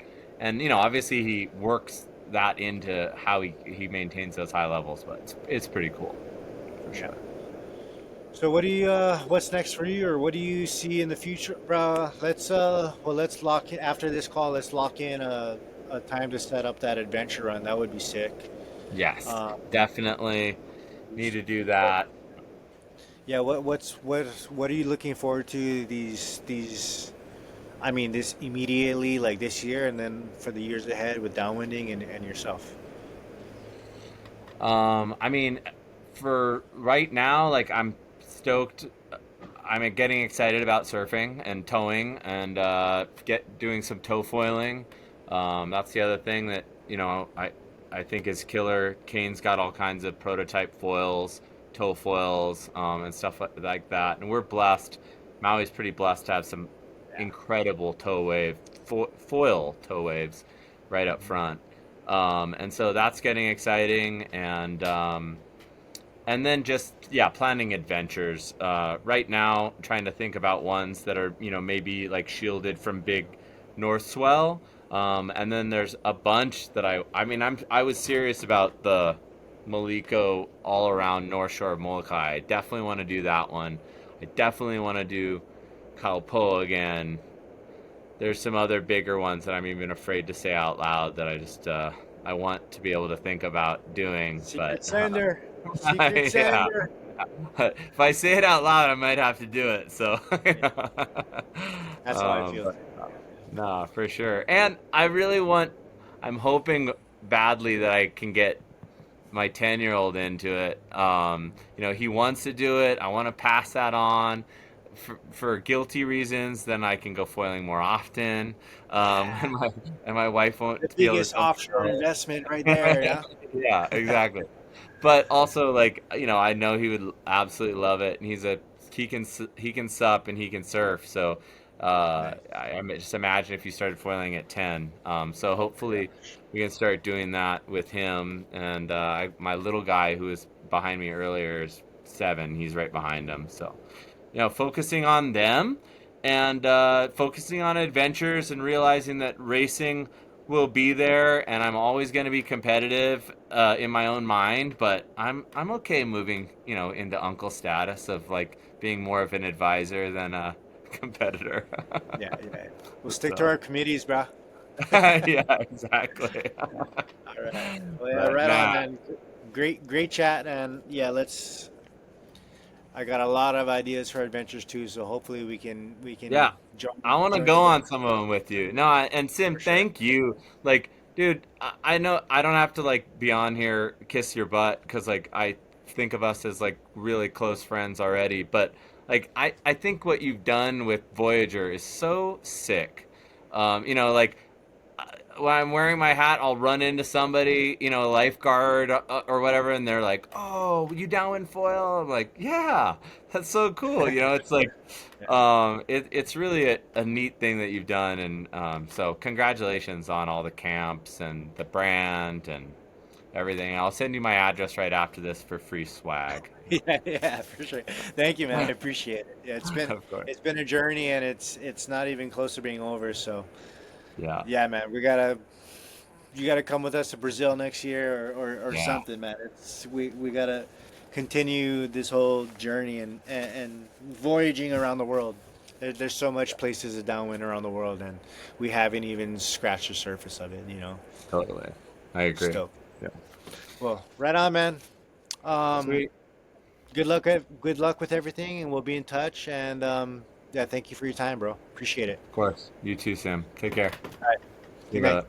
And, obviously he works that into how he maintains those high levels, but it's pretty cool for Yeah. sure. So what's next for you, or what do you see in the future, bro? Let's lock in after this call. Let's lock in a time to set up that adventure run. That would be sick. Yes, Um, definitely need to do that. yeah. What are you looking forward to these? I mean, this immediately, like this year, and then for the years ahead with downwinding and yourself. I mean, for right now, like I'm stoked. I'm getting excited about surfing and towing and get doing some tow foiling. That's the other thing that I think is killer. Kane's got all kinds of prototype foils, tow foils, and stuff like that. And we're blessed. Maui's pretty blessed to have some incredible foil tow waves right up front. And so that's getting exciting, and then just planning adventures. Right now, trying to think about ones that are maybe like shielded from big north swell. And then there's a bunch that I was serious about the Maliko all around North Shore of Molokai. I definitely want to do that one. I definitely want to do Kaupo again. There's some other bigger ones that I'm even afraid to say out loud that I want to be able to think about doing, but Secret sender, secret yeah. sender. If I say it out loud, I might have to do it. So, That's how I feel but too. no, for sure. And I'm hoping badly that I can get my 10-year-old into it. He wants to do it. I want to pass that on for guilty reasons. Then I can go foiling more often. Yeah, And my wife the won't be able to biggest tell me offshore no. investment right there. Yeah. Yeah, exactly. But also, like, I know he would absolutely love it, and he can sup and he can surf. So Nice. I just imagine if you started foiling at 10. So Yeah. hopefully we can start doing that with him. And my little guy who was behind me earlier is 7. He's right behind him. So focusing on them and focusing on adventures and realizing that racing will be there and I'm always going to be competitive in my own mind, but I'm okay moving, into uncle status of like being more of an advisor than a competitor. Yeah. Yeah. We'll stick to So, our committees, bro. yeah, exactly. All right. Well, yeah, But right on, nah, man. Great chat, and yeah, let's. I got a lot of ideas for adventures too, so hopefully we can yeah, I want to join go together on some of them with you. No, and Sim, for sure. thank you. Like, dude, I know I don't have to like be on here kiss your butt because like I think of us as like really close friends already. But like I think what you've done with Voyager is so sick. Like when I'm wearing my hat, I'll run into somebody, a lifeguard or whatever, and they're like, "Oh, you downwind foil?" I'm like, "Yeah, that's so cool." It's like, Yeah. it's really a neat thing that you've done, and so congratulations on all the camps and the brand and everything. I'll send you my address right after this for free swag. Yeah, yeah, for sure. Thank you, man. I appreciate it. Yeah, Of course. it's been a journey, and it's not even close to being over. So Yeah. yeah, man, you gotta come with us to Brazil next year, or Yeah. something, man. We gotta continue this whole journey and voyaging around the world. There's so much places to downwind around the world, and we haven't even scratched the surface of it. Totally. I agree. Stoked. Yeah. Well, right on, man. Um, Sweet. good luck with everything, and we'll be in touch. And yeah, thank you for your time, bro. Appreciate it. Of course. You too, Sam. Take care. All right. See Good you, night. brother.